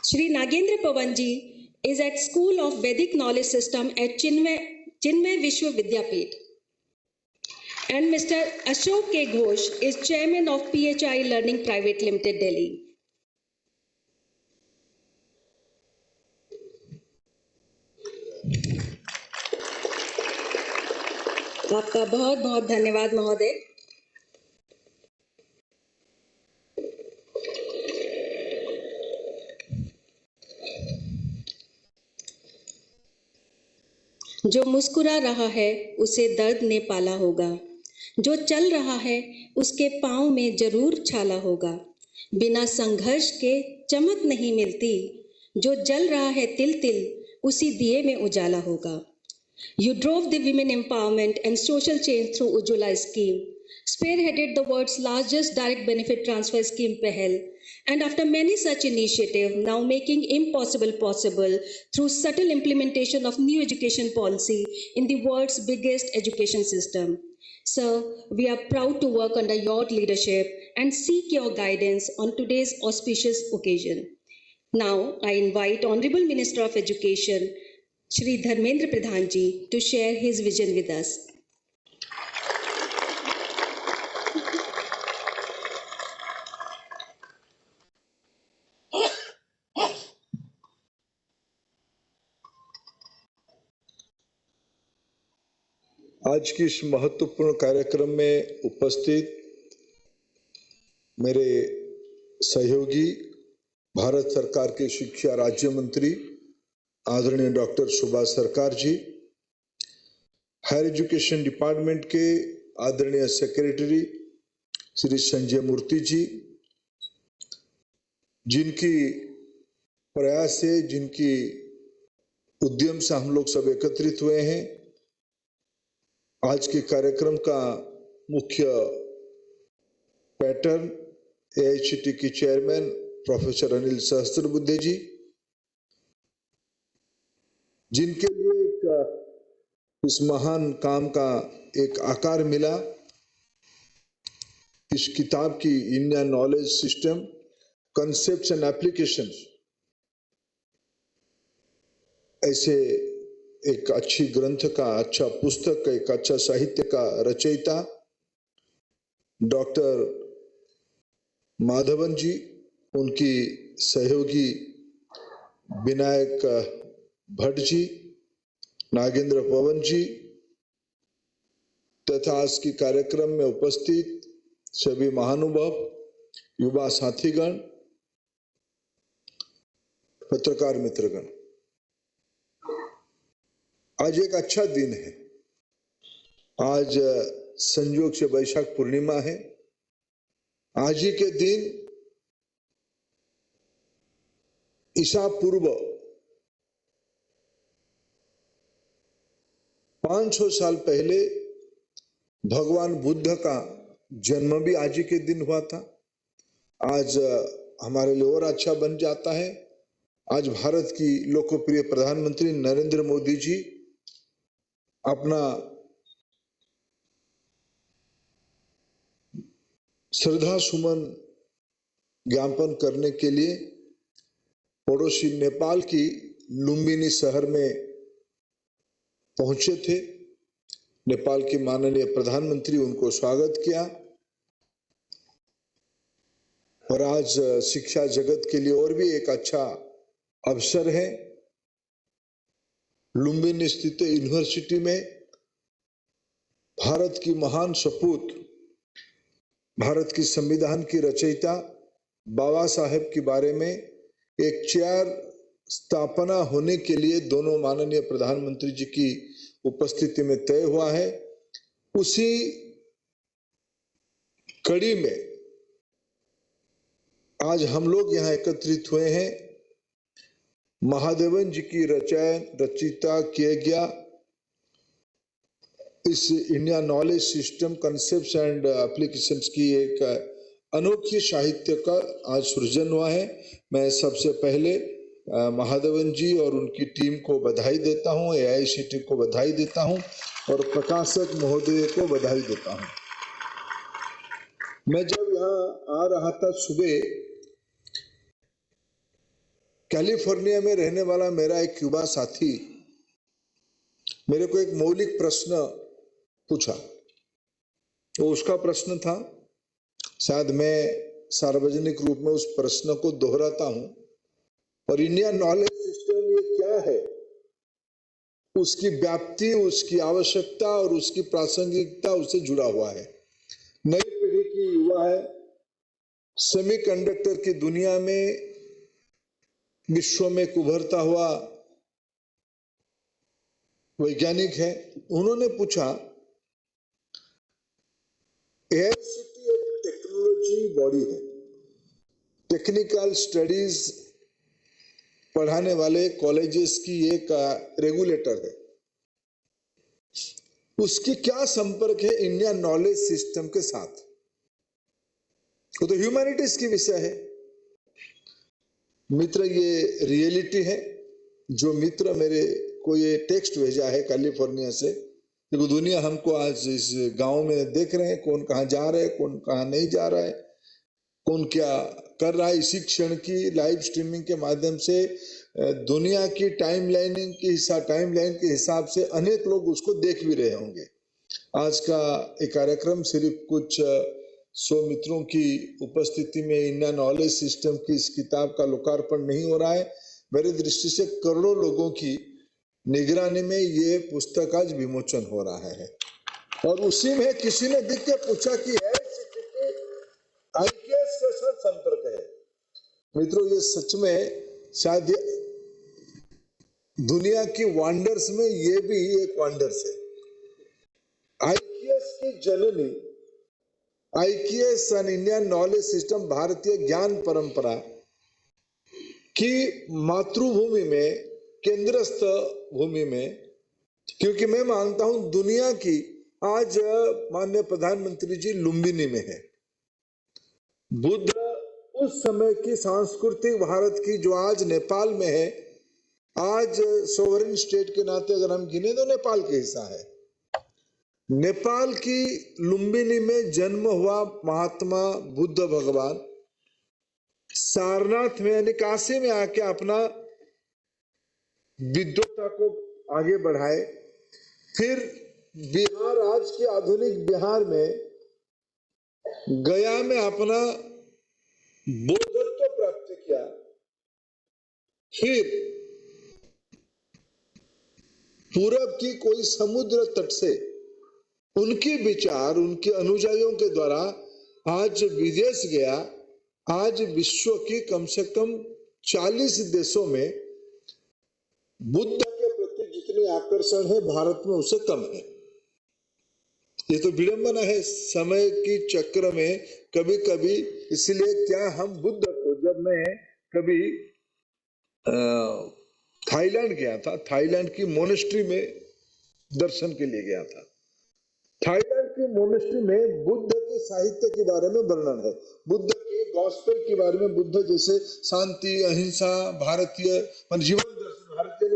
Shri Nagendra Pawanji is at School of Vedic Knowledge System at Chinmay Vishwavidyapith. And Mr. Ashok K. Ghosh is Chairman of PHI Learning Private Limited, Delhi. आपका बहुत बहुत धन्यवाद महोदय। जो मुस्कुरा रहा है उसे दर्द ने पाला होगा, जो चल रहा है उसके पाँव में जरूर छाला होगा, बिना संघर्ष के चमक नहीं मिलती, जो जल रहा है तिल तिल उसी दिए में उजाला होगा। You drove the women empowerment and social change through Ujjwala scheme, spearheaded the world's largest direct benefit transfer scheme PEHL, and after many such initiatives, now making impossible possible through subtle implementation of new education policy in the world's biggest education system. Sir, we are proud to work under your leadership and seek your guidance on today's auspicious occasion. Now, I invite Honorable Minister of Education, Shri Dharmendra Pradhan ji, to share his vision with us. आज की इस महत्वपूर्ण कार्यक्रम में उपस्थित मेरे सहयोगी भारत सरकार के शिक्षा राज्य मंत्री आदरणीय डॉक्टर सुभाष सरकार जी, हायर एजुकेशन डिपार्टमेंट के आदरणीय सेक्रेटरी श्री संजय मूर्ति जी, जिनकी प्रयास से, जिनकी उद्यम से हम लोग सब एकत्रित हुए हैं। आज के कार्यक्रम का मुख्य पैटर्न AICTE के चेयरमैन प्रोफेसर अनिल सहस्त्रबुद्धे जी, जिनके लिए इस महान काम का एक आकार मिला, इस किताब की Indian knowledge system concepts and applications, ऐसे एक अच्छी ग्रंथ का, अच्छा पुस्तक का, एक अच्छा साहित्य का रचयिता डॉक्टर माधवन जी, उनकी सहयोगी विनायक भट्ट जी, नागेंद्र पवन जी तथा आज की कार्यक्रम में उपस्थित सभी महानुभाव, युवा साथीगण, पत्रकार मित्रगण, आज एक अच्छा दिन है। आज संयोग से वैशाख पूर्णिमा है। आज ही के दिन ईसा पूर्व 500 साल पहले भगवान बुद्ध का जन्म भी आज ही के दिन हुआ था। आज हमारे लिए और अच्छा बन जाता है। आज भारत की लोकप्रिय प्रधानमंत्री नरेंद्र मोदी जी अपना श्रद्धा सुमन ज्ञापन करने के लिए पड़ोसी नेपाल की लुम्बिनी शहर में पहुंचे थे। नेपाल की माननीय प्रधानमंत्री उनको स्वागत किया और आज शिक्षा जगत के लिए और भी एक अच्छा अवसर है। लुम्बिनी स्थित यूनिवर्सिटी में भारत की महान सपूत, भारत की संविधान की रचयिता बाबा साहेब के बारे में एक चेयर स्थापना होने के लिए दोनों माननीय प्रधानमंत्री जी की उपस्थिति में तय हुआ है। उसी कड़ी में आज हम लोग यहाँ एकत्रित हुए हैं। महादेवन जी की रचयिता किया गया इस India knowledge system concepts and applications की एक अनोखी साहित्य का आज सृजन हुआ है। मैं सबसे पहले महादेवन जी और उनकी टीम को बधाई देता हूं, AICTE को बधाई देता हूं और प्रकाशक महोदय को बधाई देता हूं। मैं जब यहाँ आ रहा था सुबह, कैलिफोर्निया में रहने वाला मेरा एक युवा साथी मेरे को एक मौलिक प्रश्न पूछा। तो उसका प्रश्न था, शायद मैं सार्वजनिक रूप में उस प्रश्न को दोहराता हूं, और इंडिया नॉलेज सिस्टम ये क्या है, उसकी व्याप्ति, उसकी आवश्यकता और उसकी प्रासंगिकता उससे जुड़ा हुआ है। नई पीढ़ी की युवा है, सेमीकंडक्टर की दुनिया में विश्व में उभरता हुआ वैज्ञानिक है। उन्होंने पूछा, AICTE एक टेक्नोलॉजी बॉडी है, टेक्निकल स्टडीज पढ़ाने वाले कॉलेजेस की एक रेगुलेटर है, उसकी क्या संपर्क है इंडिया नॉलेज सिस्टम के साथ? वो तो ह्यूमैनिटीज की विषय है। मित्र, ये रियलिटी है। जो मित्र मेरे को ये टेक्स्ट भेजा है कैलिफोर्निया से, देखो दुनिया हमको आज इस गांव में देख रहे हैं, कौन कहाँ जा रहा है, कौन कहाँ नहीं जा रहा है, कौन क्या कर रहा है। इसी क्षण की लाइव स्ट्रीमिंग के माध्यम से दुनिया की टाइमलाइन के हिसाब से अनेक लोग उसको देख भी रहे होंगे। आज का एक कार्यक्रम सिर्फ कुछ 100 मित्रों की उपस्थिति में इंडिया नॉलेज सिस्टम की इस किताब का लोकार्पण नहीं हो रहा है। मेरी दृष्टि से करोड़ों लोगों की निगरानी में ये पुस्तक आज विमोचन हो रहा है। और उसी में किसी ने देख के पूछा कि IKS के साथ संपर्क है। मित्रों, ये सच में शायद दुनिया की वंडर्स में ये भी एक वंडर्स है। IKS की जननी, IKS and Indian knowledge system भारतीय ज्ञान परंपरा की मातृभूमि में, केंद्रस्थ भूमि में, क्योंकि मैं मानता हूं दुनिया की आज माननीय प्रधानमंत्री जी लुम्बिनी में है। बुद्ध उस समय की सांस्कृतिक भारत की जो आज नेपाल में है, आज सोवरेन स्टेट के नाते अगर हम गिने तो नेपाल के हिस्सा है। नेपाल की लुम्बिनी में जन्म हुआ महात्मा बुद्ध भगवान सारनाथ में यानी काशी में आके अपना विद्वता को आगे बढ़ाए। फिर बिहार, आज के आधुनिक बिहार में गया में अपना बौद्धत्व प्राप्त किया। फिर पूरब की कोई समुद्र तट से उनके विचार, उनके अनुयायियों के द्वारा आज विदेश गया। आज विश्व की कम से कम 40 देशों में बुद्ध के प्रति जितनी आकर्षण है भारत में उससे कम है। ये तो विडंबना है समय की चक्र में कभी कभी। इसलिए क्या हम बुद्ध को, जब मैं कभी थाईलैंड गया था, थाईलैंड की मोनेस्ट्री में दर्शन के लिए गया था। थाईलैंड की मोनेस्ट्री में बुद्ध के साहित्य के बारे में वर्णन है, बुद्ध के गॉस्पेल के बारे में, बुद्ध जैसे शांति, अहिंसा, भारतीय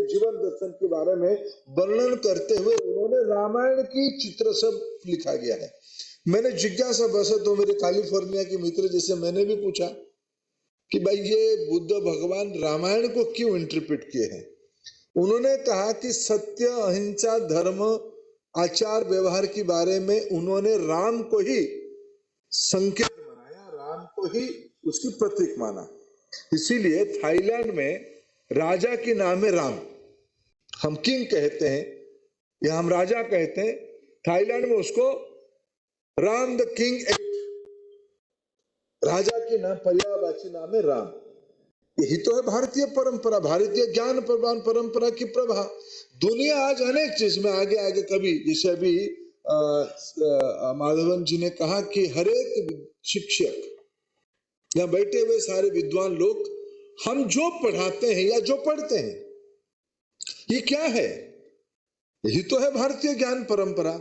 जीवन दर्शन के बारे में वर्णन करते हुए उन्होंने रामायण की चित्र सब लिखा गया है। मैंने जिज्ञासा बस तो मेरे कैलिफोर्निया के मित्र जैसे मैंने भी पूछा कि भाई ये बुद्ध भगवान रामायण को क्यों इंटरप्रेट किए हैं। उन्होंने कहा कि सत्य, अहिंसा, धर्म, आचार व्यवहार के बारे में उन्होंने राम को ही संकेत बनाया, राम को ही उसकी प्रतीक माना। इसीलिए थाईलैंड में राजा के नाम है राम, हम किंग कहते हैं या हम राजा कहते हैं, थाईलैंड में उसको राम द किंग, राजा के नाम, पर्यायवाची नाम है राम। यही तो है भारतीय परंपरा, भारतीय ज्ञान प्रदान परंपरा की प्रभा। दुनिया आज अनेक चीज में आगे आगे, कभी जैसे अभी माधवन जी ने कहा कि हर एक शिक्षक यहाँ बैठे हुए सारे विद्वान लोग, हम जो पढ़ाते हैं या जो पढ़ते हैं, ये क्या है? यही तो है भारतीय ज्ञान परंपरा।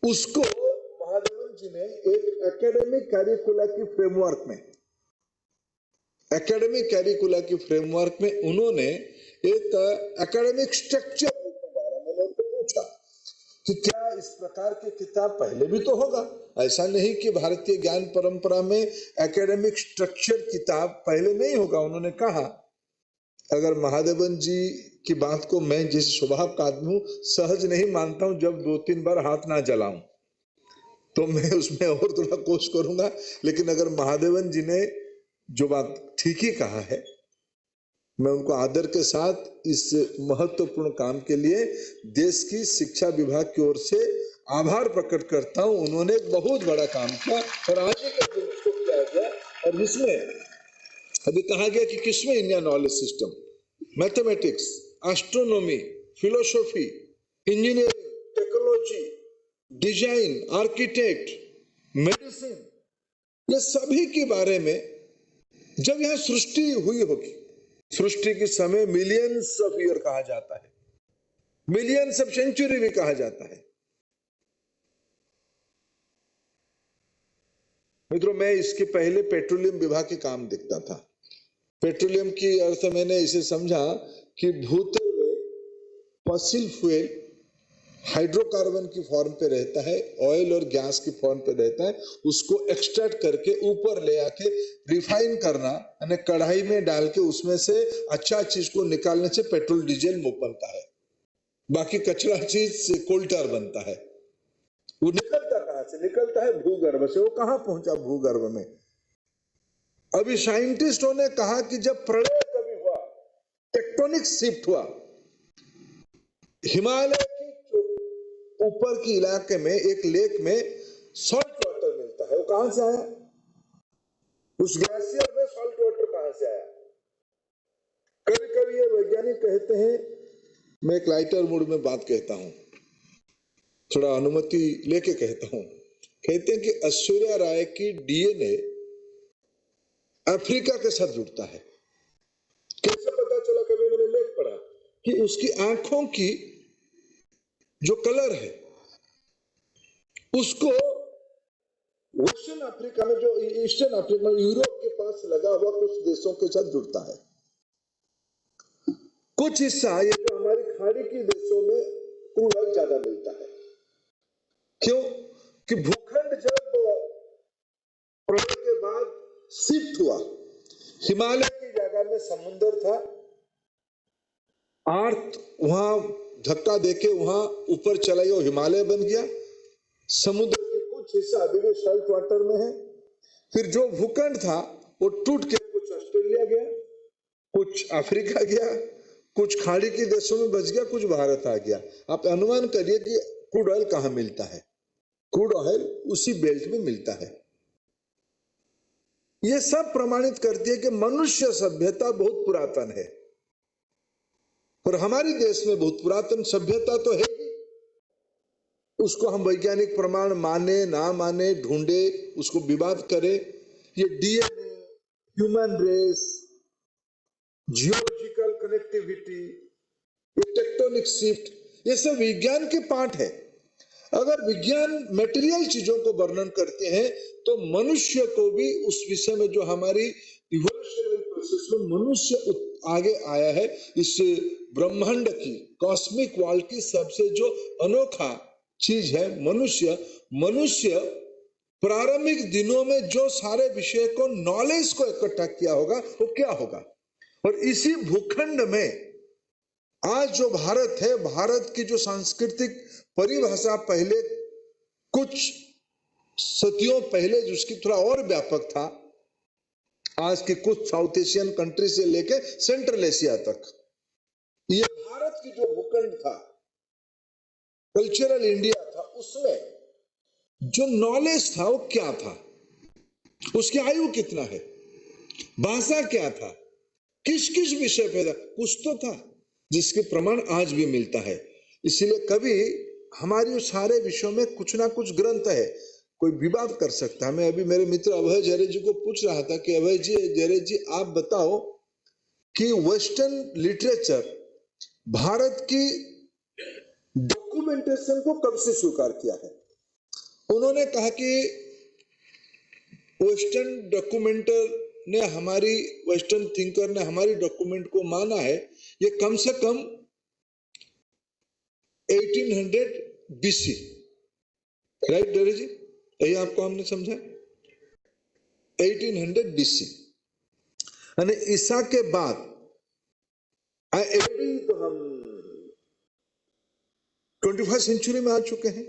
उसको माधवन जी ने एक एकेडमिक कैरिकुला की फ्रेमवर्क में, एकेडमिक कैरिकुला की फ्रेमवर्क में उन्होंने एक एकेडमिक स्ट्रक्चर के बारे में उनको पूछा कि क्या इस प्रकार की किताब पहले भी तो होगा। ऐसा नहीं कि भारतीय ज्ञान परंपरा में एकेडमिक स्ट्रक्चर किताब पहले नहीं होगा। उन्होंने कहा, अगर महादेवन जी की बात को मैं जिस स्वभाव का आदमी हूं, सहज नहीं मानता हूं, जब 2-3 बार हाथ ना जलाऊं तो मैं उसमें और थोड़ा कोशिश करूंगा। लेकिन अगर महादेवन जी ने जो बात ठीक ही कहा है, मैं उनको आदर के साथ इस महत्वपूर्ण काम के लिए देश की शिक्षा विभाग की ओर से आभार प्रकट करता हूं। उन्होंने एक बहुत बड़ा काम किया और आज के दिन को किया गया। और इसमें अभी कहा गया कि किसमें India knowledge system, mathematics, astronomy, philosophy, engineering, technology, design, architect, medicine, ये सभी के बारे में जब यहां सृष्टि हुई होगी, सृष्टि के समय मिलियंस ऑफ ईयर कहा जाता है, मिलियंस ऑफ सेंचुरी भी कहा जाता है। मित्रों, मैं इसके पहले पेट्रोलियम विभाग के काम देखता था। पेट्रोलियम की अर्थ मैंने इसे समझा कि भूतल में फॉसिल फ्यूल हाइड्रोकार्बन की फॉर्म पे रहता है, ऑयल और गैस की फॉर्म पे रहता है, उसको एक्सट्रैक्ट करके ऊपर ले आके रिफाइन करना, यानी कढ़ाई में डाल के उसमें से अच्छा चीज को निकालने से पेट्रोल डीजल बनता है। बाकी कचरा चीज कोल्टार बनता है। वो निकलता कहां से? निकलता है भूगर्भ से। वो कहां पहुंचा? भूगर्भ में। अभी साइंटिस्टों ने कहा कि जब प्रलय कभी हुआ, टेक्टोनिक शिफ्ट हुआ, हिमालय ऊपर के इलाके में एक लेक में सॉल्ट वाटर मिलता है। वो कहां से आया? उस ग्लेशियर में सॉल्ट वाटर कहां से आया? कभी कभी ये वैज्ञानिक कहते हैं, मैं एक लाइटर मूड में बात कहता हूं, थोड़ा अनुमति लेके कहता हूं, कहते हैं कि ऐश्वर्या राय की डीएनए अफ्रीका के साथ जुड़ता है। कैसे पता चला? कभी मैंने लेख पढ़ा कि उसकी आंखों की जो कलर है उसको वेस्टर्न अफ्रीका में, जो ईस्टर्न अफ्रीका में, यूरोप के पास लगा हुआ कुछ देशों के साथ जुड़ता है। कुछ हिस्सा ये जो हमारी खाड़ी के देशों में क्रूड ऑयल ज्यादा मिलता है। क्यों? कि भूखंड जब प्रलय के बाद शिफ्ट हुआ, हिमालय की जगह में समुद्र था, अर्थ वहां धक्का देके वहां ऊपर चला गया, हिमालय बन गया। समुद्र के कुछ हिस्सा अभी भी सॉल्ट वाटर में है। फिर जो भूखंड था वो टूट के कुछ ऑस्ट्रेलिया गया, कुछ अफ्रीका गया, कुछ खाड़ी के देशों में बच गया, कुछ भारत आ गया। आप अनुमान करिए कि क्रूड ऑयल कहां मिलता है? क्रूड ऑयल उसी बेल्ट में मिलता है। ये सब प्रमाणित करती है कि मनुष्य सभ्यता बहुत पुरातन है। और हमारे देश में बहुत पुरातन सभ्यता तो है ही। उसको हम वैज्ञानिक प्रमाण माने ना माने, ढूंढे, उसको विवाद करें, ये DNA, human race, geological connectivity, ये टेक्टोनिक शिफ्ट, ये सब विज्ञान के पार्ट है। अगर विज्ञान मटेरियल चीजों को वर्णन करते हैं तो मनुष्य को भी उस विषय में, जो हमारी इवोल्यूशनरी प्रोसेस में मनुष्य आगे आया है, इस ब्रह्मांड की, कॉस्मिक वर्ल्ड की सबसे जो अनोखा चीज है मनुष्य, मनुष्य प्रारंभिक दिनों में जो सारे विषय को नॉलेज को इकट्ठा किया होगा वो क्या होगा। और इसी भूखंड में आज जो भारत है, भारत की जो सांस्कृतिक परिभाषा पहले कुछ सदियों पहले जिसकी थोड़ा और व्यापक था, आज की कुछ साउथ एशियन कंट्री से लेके सेंट्रल एशिया तक, ये भारत की जो भूखंड था, कल्चरल इंडिया था, उसमें जो नॉलेज था वो क्या था, उसकी आयु कितना है, भाषा क्या था, किस किस विषय पे था, कुछ तो था जिसके प्रमाण आज भी मिलता है। इसलिए कभी हमारी उस सारे विषयों में कुछ ना कुछ ग्रंथ है, कोई विवाद कर सकता है। मैं अभी मेरे मित्र अभय जरे जी को पूछ रहा था कि अभय जी, जरे जी आप बताओ कि वेस्टर्न लिटरेचर भारत की डॉक्यूमेंटेशन को कब से स्वीकार किया है। उन्होंने कहा कि वेस्टर्न डॉक्यूमेंटर ने हमारी, वेस्टर्न थिंकर ने हमारी डॉक्यूमेंट को माना है, ये कम से कम 1800 BC, राइट डरे जी, यही आपको हमने समझा, 1800 BC। यानी ईसा के बाद एडी तो हम 21st सेंचुरी में आ चुके हैं।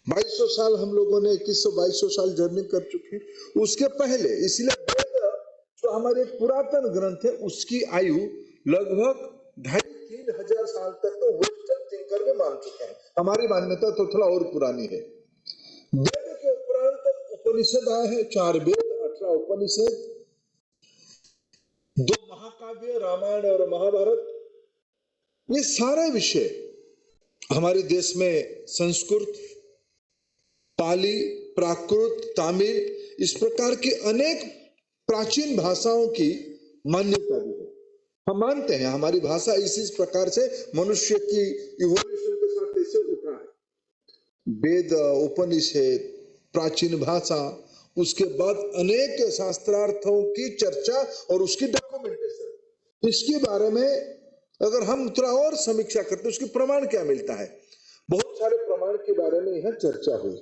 2200 साल हम लोगों ने, 2100-2200 साल जर्नी कर चुके हैं। उसके पहले, इसलिए वेद जो हमारे पुरातन ग्रंथ है उसकी आयु लगभग 2500-3000 हजार साल तक तो वेस्टर्न थिंकर भी मान चुके हैं। हमारी मान्यता तो थोड़ा और पुरानी है। वेद के उपरांत उपनिषद आए हैं, 4 वेद, 18 उपनिषद, 2 महाकाव्य रामायण और महाभारत। ये सारे विषय हमारे देश में संस्कृत, पाली, प्राकृत, तमिल, इस प्रकार की अनेक प्राचीन भाषाओं की मान्यता भी है। हम मानते हैं हमारी भाषा इसी प्रकार से मनुष्य की इवोल्यूशन के साथ ऐसे उठा है। वेद, उपनिषद, प्राचीन भाषा, उसके बाद अनेक शास्त्रार्थों की चर्चा और उसकी डॉक्यूमेंटेशन, इसके बारे में अगर हम थोड़ा और समीक्षा करते हैं उसकी प्रमाण क्या मिलता है, बहुत सारे प्रमाण के बारे में यह चर्चा हुई।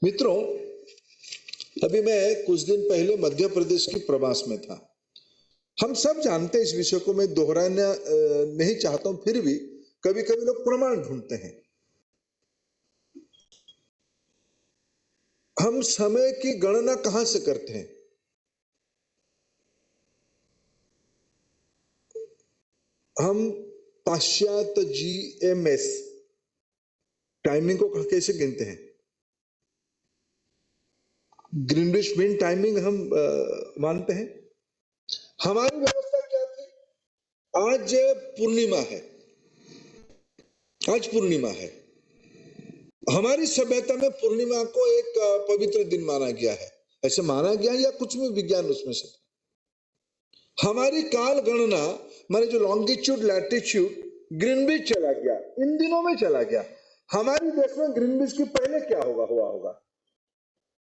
मित्रों, अभी मैं कुछ दिन पहले मध्य प्रदेश की प्रवास में था। हम सब जानते हैं, इस विषय को मैं दोहराना नहीं चाहता हूं, फिर भी कभी कभी लोग प्रमाण ढूंढते हैं। हम समय की गणना कहां से करते हैं? हम पाश्चात्य GMS टाइमिंग को कैसे गिनते हैं? ग्रीनविच मीन टाइमिंग हम मानते हैं। हमारी व्यवस्था क्या थी? आज पूर्णिमा है, आज पूर्णिमा है। हमारी सभ्यता में पूर्णिमा को एक पवित्र दिन माना गया है, ऐसे माना गया या कुछ में विज्ञान उसमें से। हमारी काल गणना माने जो लॉन्गिट्यूड लैटिट्यूड ग्रीनविच चला गया, इन दिनों में चला गया। हमारे देश में ग्रीनविच के पहले क्या हुआ होगा?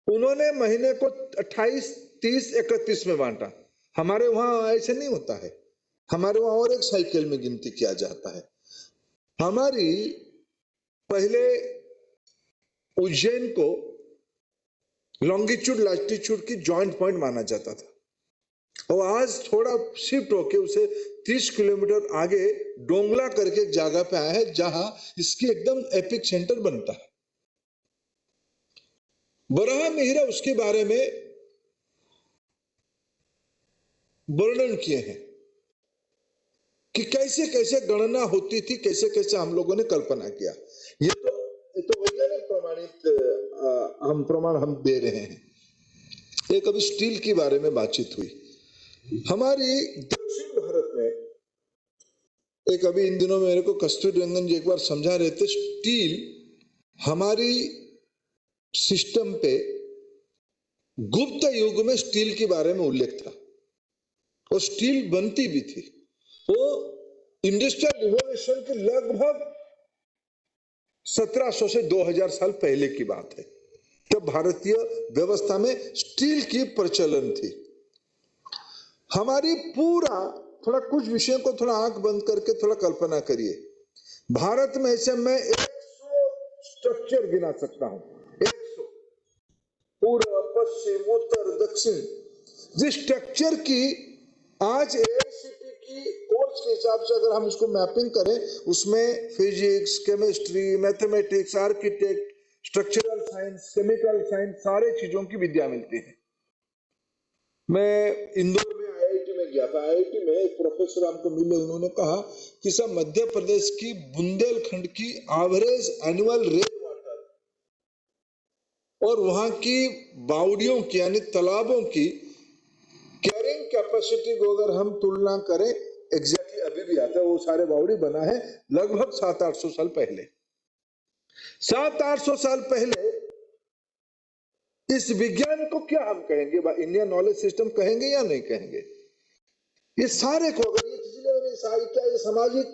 उन्होंने महीने को 28, 30, 31 में बांटा। हमारे वहां ऐसे नहीं होता है, हमारे वहां और एक साइकिल में गिनती किया जाता है। हमारी पहले उज्जैन को लॉन्गिट्यूड लैटिट्यूड की जॉइंट पॉइंट माना जाता था, और आज थोड़ा शिफ्ट होके उसे 30 किलोमीटर आगे डोंगला करके एक जगह पे आया है जहां इसकी एकदम एपिक सेंटर बनता है। बराह मिहिरा उसके बारे में वर्णन किए हैं कि कैसे कैसे गणना होती थी, कैसे कैसे हम लोगों ने कल्पना किया। ये तो वैज्ञानिक प्रमाणित हम प्रमाण हम दे रहे हैं। एक अभी स्टील के बारे में बातचीत हुई। हमारी दक्षिण भारत में एक अभी इन दिनों में मेरे को कस्तूरी रंगन जी एक बार समझा रहे थे, स्टील हमारी सिस्टम पे गुप्त युग में स्टील के बारे में उल्लेख था, और स्टील बनती भी थी। वो इंडस्ट्रियल रिवॉल्यूशन की लगभग 1700 से 2000 साल पहले की बात है, तब भारतीय व्यवस्था में स्टील की प्रचलन थी। हमारी पूरा थोड़ा कुछ विषयों को थोड़ा आंख बंद करके थोड़ा कल्पना करिए। भारत में ऐसे मैं 100 स्ट्रक्चर गिना सकता हूं, 100 पूर्व, पश्चिम, उत्तर, दक्षिण, जिस स्ट्रक्चर की आज AICTE की कोर्स के हिसाब से अगर हम उसको मैपिंग करें, उसमें physics, chemistry, mathematics, architect, structural science, chemical science, सारे चीजों की विद्या मिलती है। मैं इंदौर में IIT में गया था। IIT में एक प्रोफेसर हमको मिले, उन्होंने कहा कि सब मध्य प्रदेश की बुंदेलखंड की एवरेज एनुअल रेन वाटर और वहां की बावड़ियों की यानी तालाबों की कैरिंग कैपेसिटी को अगर हम तुलना करें, एग्जैक्टली अभी भी आता है, वो सारे बावड़ी बना है लगभग 700-800 साल पहले। 700-800 साल पहले इस विज्ञान को क्या हम कहेंगे, इंडियन नॉलेज सिस्टम कहेंगे या नहीं कहेंगे? ये सारे को अगर ये सामाजिक,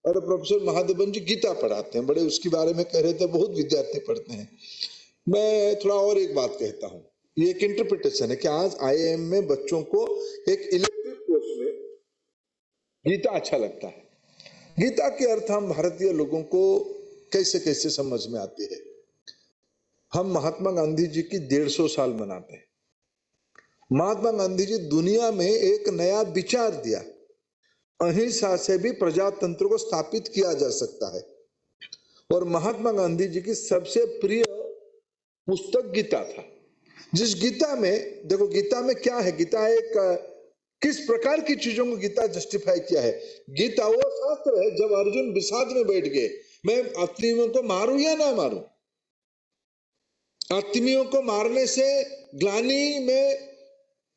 और प्रोफेसर महादेवन जी गीता पढ़ाते हैं, बड़े उसके बारे में कह रहे थे, बहुत विद्यार्थी पढ़ते हैं। मैं थोड़ा और एक बात कहता हूं, ये एक इंटरप्रिटेशन है कि आज IIM में बच्चों को एक इलेक्टिव कोर्स में गीता अच्छा लगता है। गीता के अर्थ हम भारतीय लोगों को कैसे कैसे समझ में आती है। हम महात्मा गांधी जी की 150 साल मनाते हैं। महात्मा गांधी जी दुनिया में एक नया विचार दिया, अहिंसा से भी प्रजातंत्र को स्थापित किया जा सकता है। और महात्मा गांधी जी की सबसे प्रिय पुस्तक गीता था, जिस गीता में, देखो गीता में क्या है, गीता एक किस प्रकार की चीजों को गीता जस्टिफाई किया है। गीता वो शास्त्र है जब अर्जुन विषाद में बैठ गए, मैं आत्मियों को मारूं या ना मारूं। आत्मियों को मारने से ग्लानि में,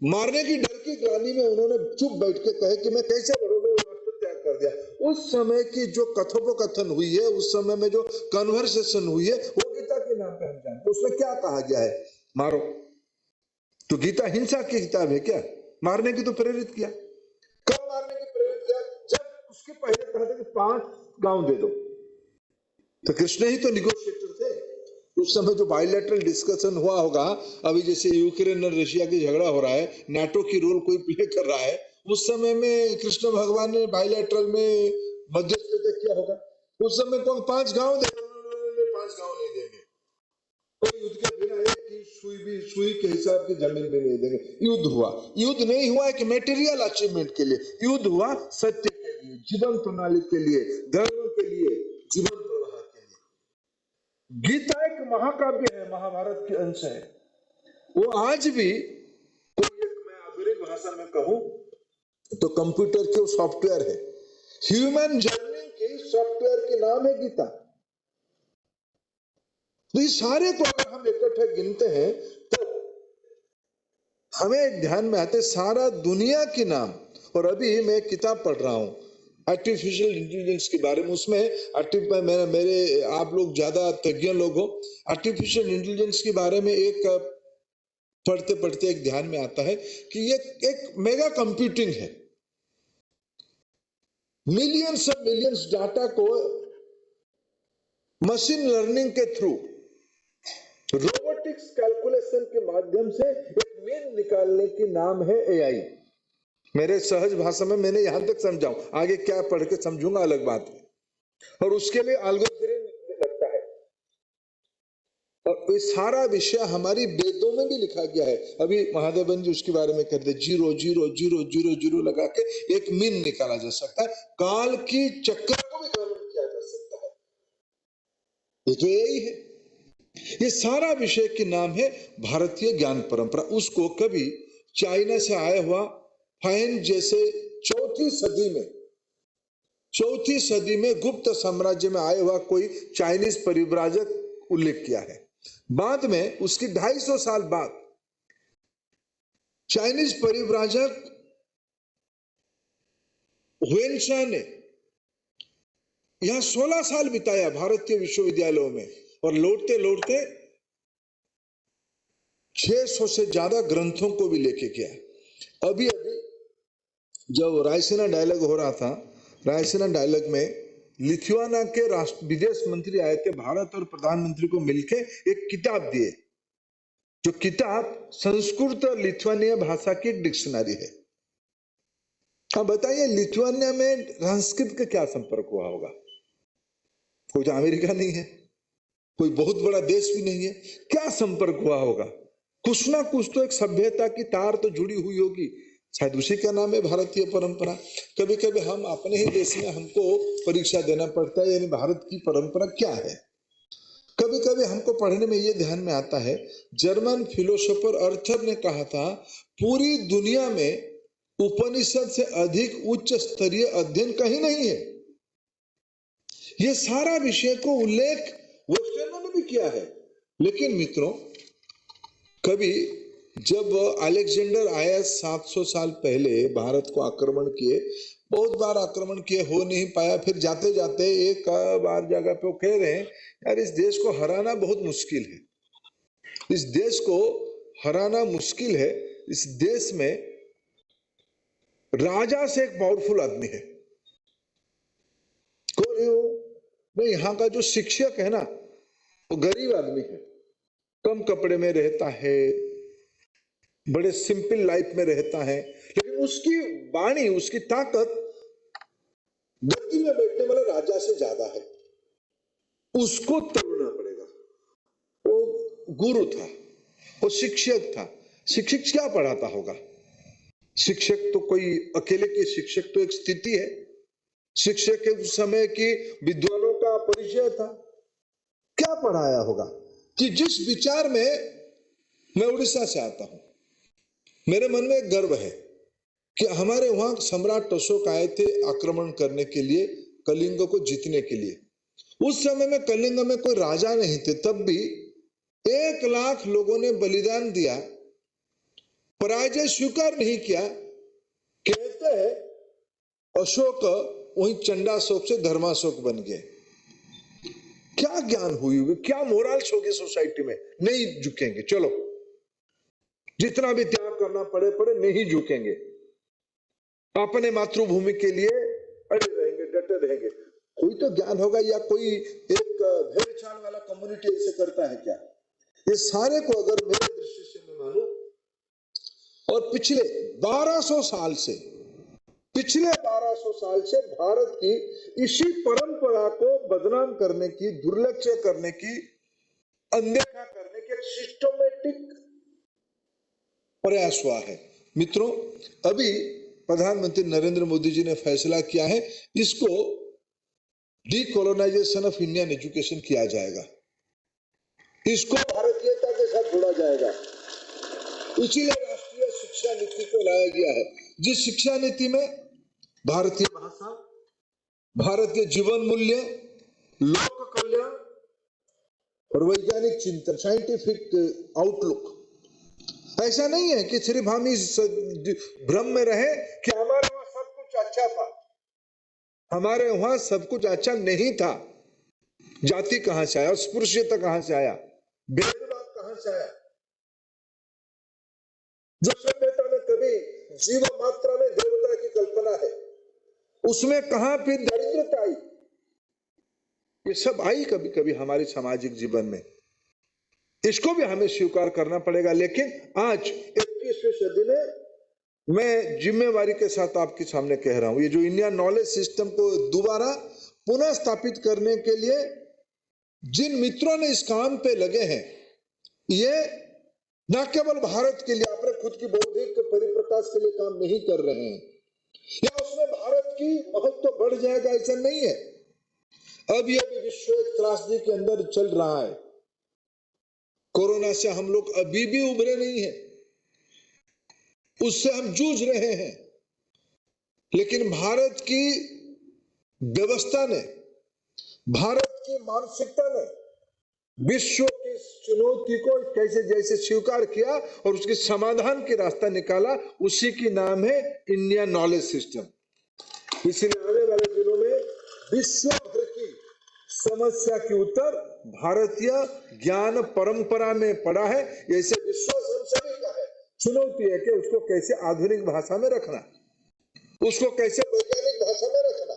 मारने की डर की ग्लानि में उन्होंने चुप बैठ के कहे कि मैं कैसे बड़ों राष्ट्र त्याग कर दिया। उस समय की जो कथोपकथन हुई है, उस समय में जो कन्वर्सेशन हुई है, वो गीता के नाम पे हम जानते। उसमें क्या कहा गया है, मारो। तो गीता हिंसा की किताब है क्या? मारने की तो प्रेरित किया। कब मारने की प्रेरित किया? जब उसके पहले कहा था कि 5 गांव दे दो। तो कृष्ण ही तो निगोशिएटर थे। उस समय जो बायलैटरल डिस्कशन हुआ होगा, अभी जैसे यूक्रेन और रशिया की झगड़ा हो रहा है, नाटो की रोल कोई प्ले कर रहा है, उस समय में कृष्ण भगवान ने बायलैटरल में मध्यस्थता किया होगा। उस समय को 5 गांव दे, 5 गांव नहीं देंगे, कोई युद्ध के बिना एक की सुई के हिसाब की जमीन भी नहीं देंगे। युद्ध हुआ, युद्ध नहीं हुआ कि मेटेरियल अचीवमेंट के लिए, युद्ध हुआ सत्य के लिए, जीवन प्रणाली के लिए, धर्म के लिए, जीवन प्रवाह के लिए। गीता एक महाकाव्य है, महाभारत के अंश है। वो आज भी कोई एक, मैं आधुनिक भाषा में कहूं तो कंप्यूटर के सॉफ्टवेयर है, ह्यूमन जर्नी के सॉफ्टवेयर के नाम है गीता। तो ये सारे को अगर हम इकट्ठे गिनते हैं तो हमें एक ध्यान में आते सारा दुनिया के नाम। और अभी मैं एक किताब पढ़ रहा हूं आर्टिफिशियल इंटेलिजेंस के बारे में। उसमें मेरे आप लोग ज्यादा तज्ञ लोग हो, आर्टिफिशियल इंटेलिजेंस के बारे में एक पढ़ते पढ़ते एक ध्यान में आता है कि ये एक मेगा कंप्यूटिंग है। मिलियंस डाटा को मशीन लर्निंग के थ्रू, रोबोटिक्स कैलकुलेशन के माध्यम से एक मीन निकालने की नाम है AI। मेरे सहज भाषा में मैंने यहां तक समझाऊं, आगे क्या पढ़ के समझूंगा अलग बात है। और उसके लिए एल्गोरिथम लगता है, और ये सारा विषय हमारी वेदों में भी लिखा गया है। अभी महादेवन जी उसके बारे में कहते 0 0 0 0 0 लगा के एक मीन निकाला जा सकता है, काल की चक्कर को भी गणन किया जा सकता है। ये तो यही है। ये सारा विषय के नाम है भारतीय ज्ञान परंपरा। उसको कभी चाइना से आया हुआ फाइन जैसे चौथी सदी में गुप्त साम्राज्य में आया हुआ कोई चाइनीज परिव्राजक उल्लेख किया है। बाद में उसकी 250 साल बाद चाइनीज परिव्राजक हुएनशा ने यहां 16 साल बिताया भारतीय विश्वविद्यालयों में, और लौटते लौटते 600 से ज्यादा ग्रंथों को भी लेके गया। अभी जब रायसीना डायलॉग हो रहा था, रायसीना डायलॉग में लिथुआनिया के विदेश मंत्री आए थे, भारत और प्रधानमंत्री को मिलके एक किताब दिए, जो किताब संस्कृत और लिथुआनिया भाषा की एक डिक्शनरी है। अब बताइए लिथुआनिया में संस्कृत का क्या संपर्क हुआ होगा? कोई तो अमेरिका नहीं है, कोई बहुत बड़ा देश भी नहीं है, क्या संपर्क हुआ होगा? कुछ ना कुछ तो एक सभ्यता की तार तो जुड़ी हुई होगी, शायद उसी का नाम है भारतीय परंपरा। कभी कभी हम अपने ही देश में हमको परीक्षा देना पड़ता है, यानी भारत की परंपरा क्या है। कभी कभी हमको पढ़ने में ये ध्यान में आता है, जर्मन फिलोसोफर अर्थर ने कहा था, पूरी दुनिया में उपनिषद से अधिक उच्च स्तरीय अध्ययन कहीं नहीं है। ये सारा विषय को उल्लेख वेस्टर्नों ने भी किया है। लेकिन मित्रों, कभी जब अलेक्जेंडर आया 700 साल पहले भारत को आक्रमण किए, बहुत बार आक्रमण किए, हो नहीं पाया, फिर जाते जाते एक बार जगह पे वो कह रहे हैं, यार इस देश को हराना बहुत मुश्किल है, इस देश को हराना मुश्किल है, इस देश में राजा से एक पावरफुल आदमी है। कौन है वो? नहीं, यहाँ का जो शिक्षक है ना, वो गरीब आदमी है, कम कपड़े में रहता है, बड़े सिंपल लाइफ में रहता है, लेकिन उसकी वाणी, उसकी ताकत गद्दी में बैठने वाले राजा से ज्यादा है। उसको तोड़ना पड़ेगा। वो गुरु था, वो शिक्षक था। शिक्षक क्या पढ़ाता होगा? शिक्षक तो कोई अकेले के शिक्षक तो एक स्थिति है। शिक्षक के उस समय की विद्वानों का परिचय था। क्या पढ़ाया होगा? कि जिस विचार में, मैं उड़ीसा से आता हूं, मेरे मन में एक गर्व है कि हमारे वहां सम्राट अशोक आए थे आक्रमण करने के लिए, कलिंग को जीतने के लिए। उस समय में कलिंग में कोई राजा नहीं थे, तब भी 1 लाख लोगों ने बलिदान दिया, पराजय स्वीकार नहीं किया। कहते हैं अशोक वही चंडाशोक से धर्माशोक बन गए। क्या ज्ञान हुई होगी, क्या मोरल्स होगी सोसाइटी में? नहीं झुकेंगे, चलो जितना भी त्याग करना पड़े पड़े, नहीं झुकेंगे, अपने मातृभूमि के लिए अड़े रहेंगे, डटे रहेंगे। कोई तो ज्ञान होगा, या कोई एक भेड़चाल वाला कम्युनिटी ऐसे करता है क्या? ये सारे को अगर मेरे दृष्टि से मैं मानूं, और पिछले 1200 साल से भारत की इसी परंपरा को बदनाम करने की, दुर्लक्ष्य करने की, अनदेखा करने की एक सिस्टमेटिक प्रयास हुआ है। मित्रों, अभी प्रधानमंत्री नरेंद्र मोदी जी ने फैसला किया है, इसको डीकोलोनाइजेशन ऑफ इंडियन एजुकेशन किया जाएगा, इसको भारतीयता के साथ जोड़ा जाएगा। इसीलिए राष्ट्रीय शिक्षा नीति को लाया गया है, जिस शिक्षा नीति में भारतीय भाषा, भारतीय जीवन मूल्य, लोक कल्याण और वैज्ञानिक चिंतन, साइंटिफिक आउटलुक। ऐसा नहीं है कि सिर्फ हम इस भ्रम में रहे कि हमारे वहां सब कुछ अच्छा था। हमारे वहां सब कुछ अच्छा नहीं था। जाति कहां से आया, अस्पृश्यता कहां से आया, भेदभाव कहां से आया? जो सभ्यता में कभी जीव मात्रा में देवता की कल्पना है, उसमें कहां फिर दरिद्रता आई? ये सब आई कभी कभी हमारे सामाजिक जीवन में। इसको भी हमें स्वीकार करना पड़ेगा। लेकिन आज 21वीं सदी में मैं जिम्मेवारी के साथ आपके सामने कह रहा हूं, ये जो इंडियन नॉलेज सिस्टम को दोबारा पुनः स्थापित करने के लिए जिन मित्रों ने इस काम पे लगे हैं, ये न केवल भारत के लिए, अपने खुद की बौद्धिक परिप्रकाश के लिए काम नहीं कर रहे हैं, या उसमें भारत की महत्व बढ़ जाएगा, ऐसा नहीं है। अब ये भी विश्व एक त्रासदी के अंदर चल रहा है। कोरोना से हम लोग अभी भी उभरे नहीं हैं, उससे हम जूझ रहे हैं। लेकिन भारत की व्यवस्था ने, भारत की मानसिकता ने विश्व की चुनौती को कैसे जैसे स्वीकार किया और उसके समाधान की रास्ता निकाला, उसी की नाम है इंडियन नॉलेज सिस्टम। इसलिए आने वाले दिनों में विश्व भर की समस्या की उत्तर भारतीय ज्ञान परंपरा में पड़ा है। ऐसे विश्वास हम सभी का है। चुनौती है कि उसको कैसे आधुनिक भाषा में रखना, उसको कैसे वैज्ञानिक भाषा में रखना।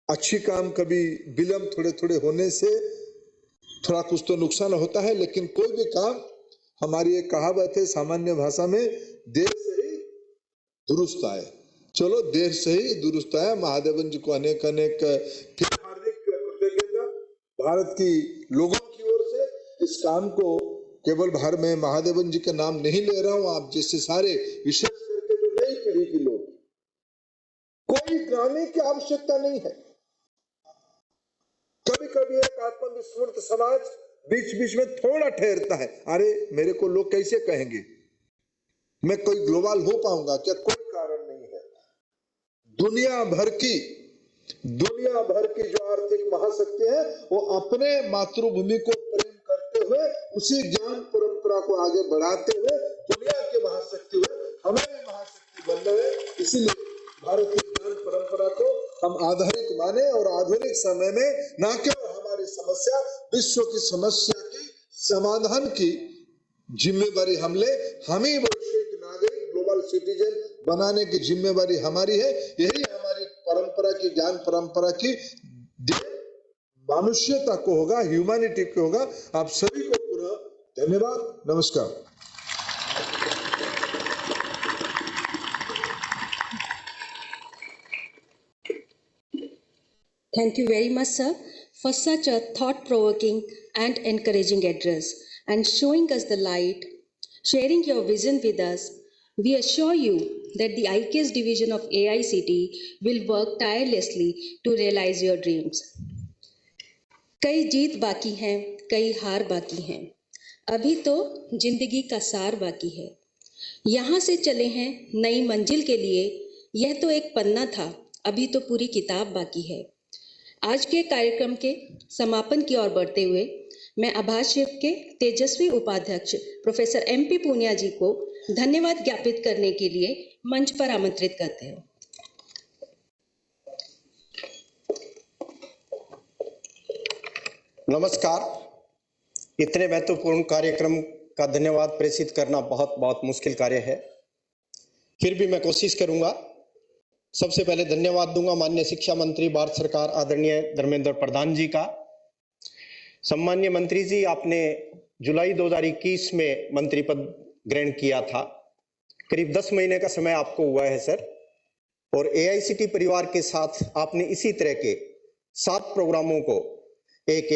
अच्छी काम कभी विलंब थोड़े थोड़े होने से थोड़ा कुछ तो नुकसान होता है, लेकिन कोई भी काम, हमारी एक कहावत है सामान्य भाषा में, देर से ही दुरुस्त आए। चलो, देर से ही दुरुस्त आया। महादेवन जी को अनेक अनेक हार्दिक कृतज्ञता भारत की लोगों की ओर से इस काम को केवल भारत में महादेवन जी का नाम नहीं ले रहा हूं, आप जैसे सारे विशेष करके जो नई पीढ़ी के लोग, कोई गाने की आवश्यकता नहीं है। कभी कभी एक आत्मविस्मृत समाज बीच बीच में थोड़ा ठहरता है, अरे मेरे को लोग कैसे कहेंगे, मैं कोई ग्लोबल हो पाऊंगा क्या? कोई कारण नहीं है। दुनिया भर की जो आर्थिक महाशक्ति है वो अपने मातृभूमि को प्रेम करते हुए, उसी ज्ञान परंपरा को आगे बढ़ाते हुए दुनिया की महाशक्ति हुए, हमारी महाशक्ति बन रहे। इसीलिए भारत की ज्ञान परंपरा को हम आधारित माने और आधुनिक समय में न केवल हमारी समस्या, विश्व की समस्या की समाधान की जिम्मेवारी हम ले, हम ही वैश्विक नागरिक, ग्लोबल सिटीजन बनाने की जिम्मेवारी हमारी है। यही हमारी परंपरा की, ज्ञान परंपरा की मानुष्यता को होगा, ह्यूमैनिटी को होगा। आप सभी को पुनः धन्यवाद, नमस्कार। Thank you very much, sir, for such a thought-provoking and encouraging address and showing us the light, sharing your vision with us. We assure you that the IKS Division of AICTE will work tirelessly to realize your dreams. कई जीत बाकी हैं, कई हार बाकी हैं, अभी तो जिंदगी का सार बाकी है। यहाँ से चले हैं नई मंजिल के लिए, यह तो एक पन्ना था, अभी तो पूरी किताब बाकी है। आज के कार्यक्रम के समापन की ओर बढ़ते हुए मैं आभास शिविर के तेजस्वी उपाध्यक्ष प्रोफेसर MP पूनिया जी को धन्यवाद ज्ञापित करने के लिए मंच पर आमंत्रित करते हैं। नमस्कार। इतने महत्वपूर्ण कार्यक्रम का धन्यवाद प्रेषित करना बहुत बहुत मुश्किल कार्य है, फिर भी मैं कोशिश करूंगा। सबसे पहले धन्यवाद दूंगा माननीय शिक्षा मंत्री भारत सरकार आदरणीय धर्मेंद्र प्रधान जी का। सम्मान्य मंत्री जी, आपने जुलाई 2021 में मंत्री पद ग्रहण किया था। करीब 10 महीने का समय आपको हुआ है सर, और AICTE परिवार के साथ आपने इसी तरह के 7 प्रोग्रामों को एक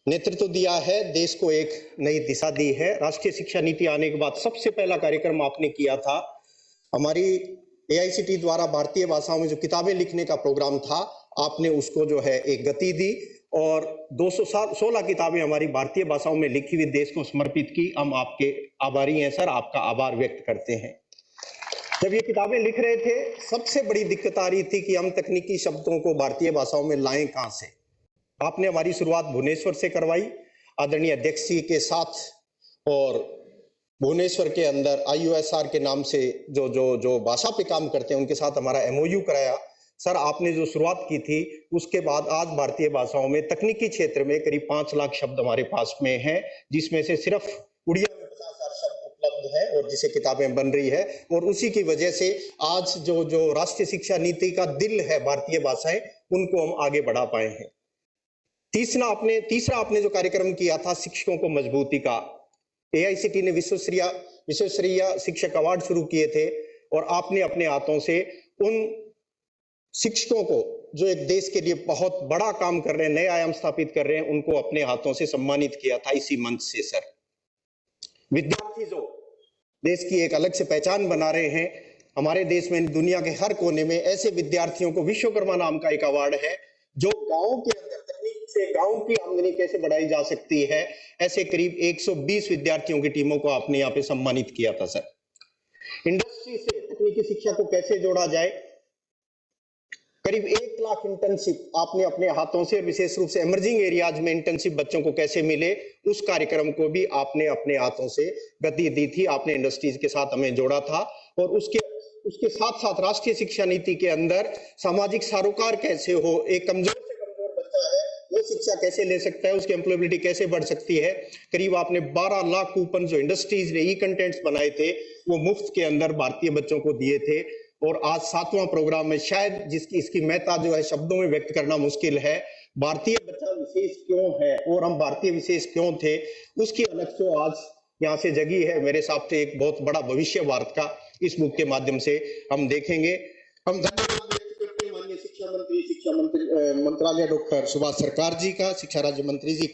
नेतृत्व दिया है, देश को एक नई दिशा दी है। राष्ट्रीय शिक्षा नीति आने के बाद सबसे पहला कार्यक्रम आपने किया था, हमारी AICTE द्वारा भारतीय भाषाओं में जो किताबें लिखने का प्रोग्राम था, आपने उसको जो है एक गति दी और 216 किताबें हमारी भारतीय भाषाओं में लिखी हुई देश को समर्पित की। हम आपके आभारी हैं सर, आपका आभार व्यक्त करते हैं। जब ये किताबें लिख रहे थे, सबसे बड़ी दिक्कत आ रही थी कि हम तकनीकी शब्दों को भारतीय भाषाओं में लाएं कहां से। आपने हमारी शुरुआत भुवनेश्वर से करवाई आदरणीय अध्यक्ष जी के साथ, और भुवनेश्वर के अंदर IUSR के नाम से जो भाषा पे काम करते हैं उनके साथ हमारा MOU कराया। सर, आपने जो शुरुआत की थी उसके बाद आज भारतीय भाषाओं में तकनीकी क्षेत्र में करीब 5 लाख शब्द हमारे पास में हैं, जिसमें से सिर्फ उड़िया में 50,000 शब्द उपलब्ध है और जिसे किताबें बन रही है। और उसी की वजह से आज जो राष्ट्रीय शिक्षा नीति का दिल है भारतीय भाषाएं, उनको हम आगे बढ़ा पाए हैं। तीसरा आपने जो कार्यक्रम किया था शिक्षकों को मजबूती का, AICTE ने विश्वस्तरीय शिक्षक अवार्ड शुरू किए थे और आपने अपने हाथों से उन शिक्षकों को जो एक देश के लिए बहुत बड़ा काम कर रहे हैं, नए आयाम स्थापित कर रहे हैं, उनको अपने हाथों से सम्मानित किया था इसी मंच से। सर, विद्यार्थी जो देश की एक अलग से पहचान बना रहे हैं, हमारे देश में दुनिया के हर कोने में ऐसे विद्यार्थियों को विश्वकर्मा नाम का एक अवार्ड है, जो गांव के अंदर तकनीक से गांव की आमदनी कैसे बढ़ाई जा सकती है, ऐसे करीब 120 विद्यार्थियों की टीमों को आपने यहाँ पे सम्मानित किया था। सर, इंडस्ट्री से तकनीकी शिक्षा को कैसे जोड़ा जाए, करीब 1 लाख इंटर्नशिप आपने अपने हाथों से, विशेष रूप से इमर्जिंग एरियाज में इंटर्नशिप बच्चों को कैसे मिले, उस कार्यक्रम को भी आपने अपने हाथों से गति दी थी। आपने इंडस्ट्रीज के साथ हमें जोड़ा था और उसके साथ साथ राष्ट्रीय शिक्षा नीति के अंदर सामाजिक सरोकार कैसे हो, एक कमजोर से कमजोर बच्चा है वो शिक्षा कैसे ले सकता है, उसकी एम्प्लॉयबिलिटी कैसे बढ़ सकती है। करीब आपने 12 लाख कूपन जो इंडस्ट्रीज ने कंटेंट्स बनाए थे वो मुफ्त के अंदर भारतीय बच्चों को दिए थे। और आज 7वां प्रोग्राम में शायद इसकी महत्ता जो है शब्दों में व्यक्त करना मुश्किल है, भारतीय बच्चा विशेष क्यों है और हम भारतीय विशेष क्यों थे, उसकी अलग से आज यहाँ से जगी है। मेरे हिसाब से एक बहुत बड़ा भविष्य भारत का इस बुक के माध्यम से हम देखेंगे। हम धन्यवाद व्यक्त करते हैं माननीय शिक्षा मंत्री मंत्रालय डॉक्टर सुभाष सरकार जी का, शिक्षा राज्य मंत्री जी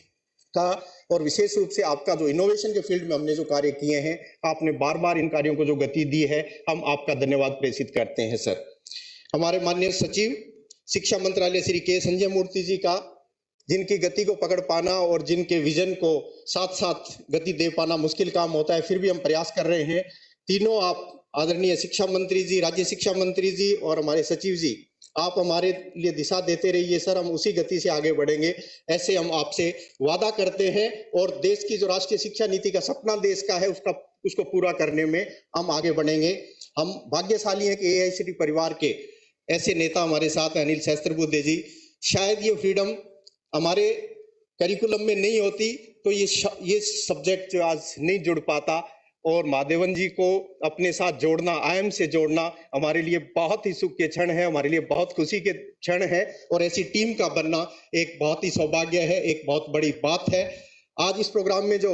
का और विशेष रूप से आपका जो इनोवेशन के फील्ड में हमने जो कार्य किए हैं, आपने बार बार इन कार्यों को जो गति दी है, हम आपका धन्यवाद प्रेषित करते हैं सर। हमारे माननीय सचिव शिक्षा मंत्रालय श्री के संजय मूर्ति जी का, जिनकी गति को पकड़ पाना और जिनके विजन को साथ साथ गति दे पाना मुश्किल काम होता है, फिर भी हम प्रयास कर रहे हैं। तीनों आप आदरणीय शिक्षा मंत्री जी, राज्य शिक्षा मंत्री जी और हमारे सचिव जी, आप हमारे लिए दिशा देते रहिए सर, हम उसी गति से आगे बढ़ेंगे, ऐसे हम आपसे वादा करते हैं। और देश की जो राष्ट्रीय शिक्षा नीति का सपना देश का है, उसको पूरा करने में हम आगे बढ़ेंगे। हम भाग्यशाली हैं कि AICTE परिवार के ऐसे नेता हमारे साथ हैं, अनिल सहस्त्रबुद्धे जी। शायद ये फ्रीडम हमारे करिकुलम में नहीं होती तो ये सब्जेक्ट जो आज नहीं जुड़ पाता, और महादेवन जी को अपने साथ जोड़ना, IIM से जोड़ना हमारे लिए बहुत ही सुख के क्षण है, हमारे लिए बहुत खुशी के क्षण है, और ऐसी टीम का बनना एक बहुत ही सौभाग्य है, एक बहुत बड़ी बात है। आज इस प्रोग्राम में जो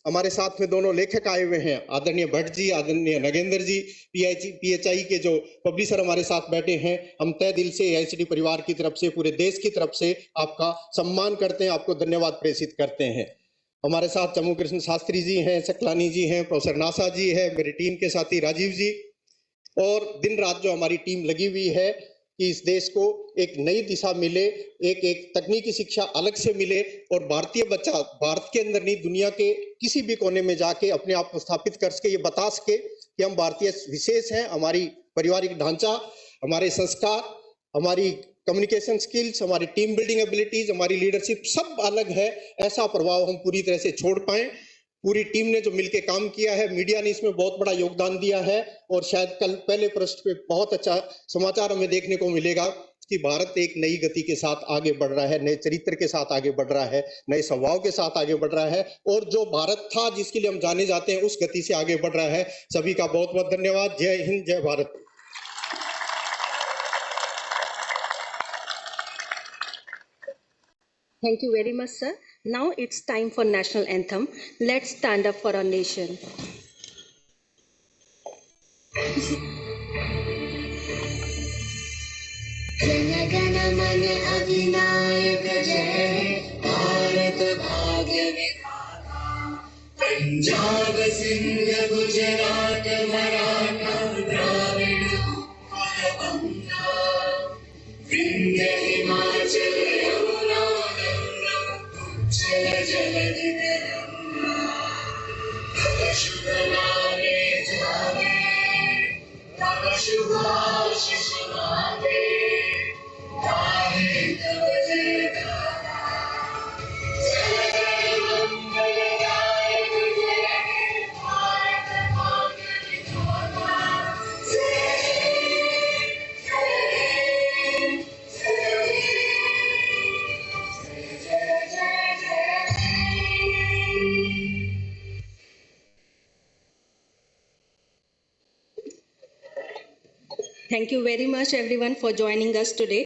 हमारे साथ में दोनों लेखक आए हुए हैं, आदरणीय भट्ट जी, आदरणीय नगेंद्र जी, PHI के जो पब्लिशर हमारे साथ बैठे हैं, हम तय दिल से AICTE परिवार की तरफ से, पूरे देश की तरफ से आपका सम्मान करते हैं, आपको धन्यवाद प्रेषित करते हैं। हमारे साथ चमू कृष्ण शास्त्री जी हैं, सकलानी जी हैं, प्रोफेसर नासा जी है, मेरी टीम के साथी राजीव जी, और दिन रात जो हमारी टीम लगी हुई है कि इस देश को एक नई दिशा मिले, एक तकनीकी शिक्षा अलग से मिले, और भारतीय बच्चा भारत के अंदर नहीं, दुनिया के किसी भी कोने में जाके अपने आप को स्थापित कर सके, ये बता सके कि हम भारतीय विशेष हैं। हमारी पारिवारिक ढांचा, हमारे संस्कार, हमारी कम्युनिकेशन स्किल्स, हमारी टीम बिल्डिंग एबिलिटीज, हमारी लीडरशिप सब अलग है। ऐसा प्रभाव हम पूरी तरह से छोड़ पाए। पूरी टीम ने जो मिलकर काम किया है, मीडिया ने इसमें बहुत बड़ा योगदान दिया है, और शायद कल पहले पृष्ठ पे बहुत अच्छा समाचार हमें देखने को मिलेगा कि भारत एक नई गति के साथ आगे बढ़ रहा है, नए चरित्र के साथ आगे बढ़ रहा है, नए स्वभाव के साथ आगे बढ़ रहा है, और जो भारत था जिसके लिए हम जाने जाते हैं, उस गति से आगे बढ़ रहा है। सभी का बहुत बहुत धन्यवाद। जय हिंद, जय Bharat. Thank you very much, sir. Now it's time for national anthem. Let's stand up for our nation. Jana Gana मन अधिनायक जय, भारत भाग्य विधाता। पंजाब सिंध गुजरात मराठा द्राविड़ उत्कल बंगा, विंध्य हिमाचल यमुना गंगा, उज्जल जलधि तरंगा। तव शुभ नामे जागे, तव शुभ आशीष मांगे, गाहे तव जयकारा। जय जय मंगलदायक जय हे भारत भाग्य विधाता। जय जय जय जय जय जय। Thank you very much, everyone, for joining us today.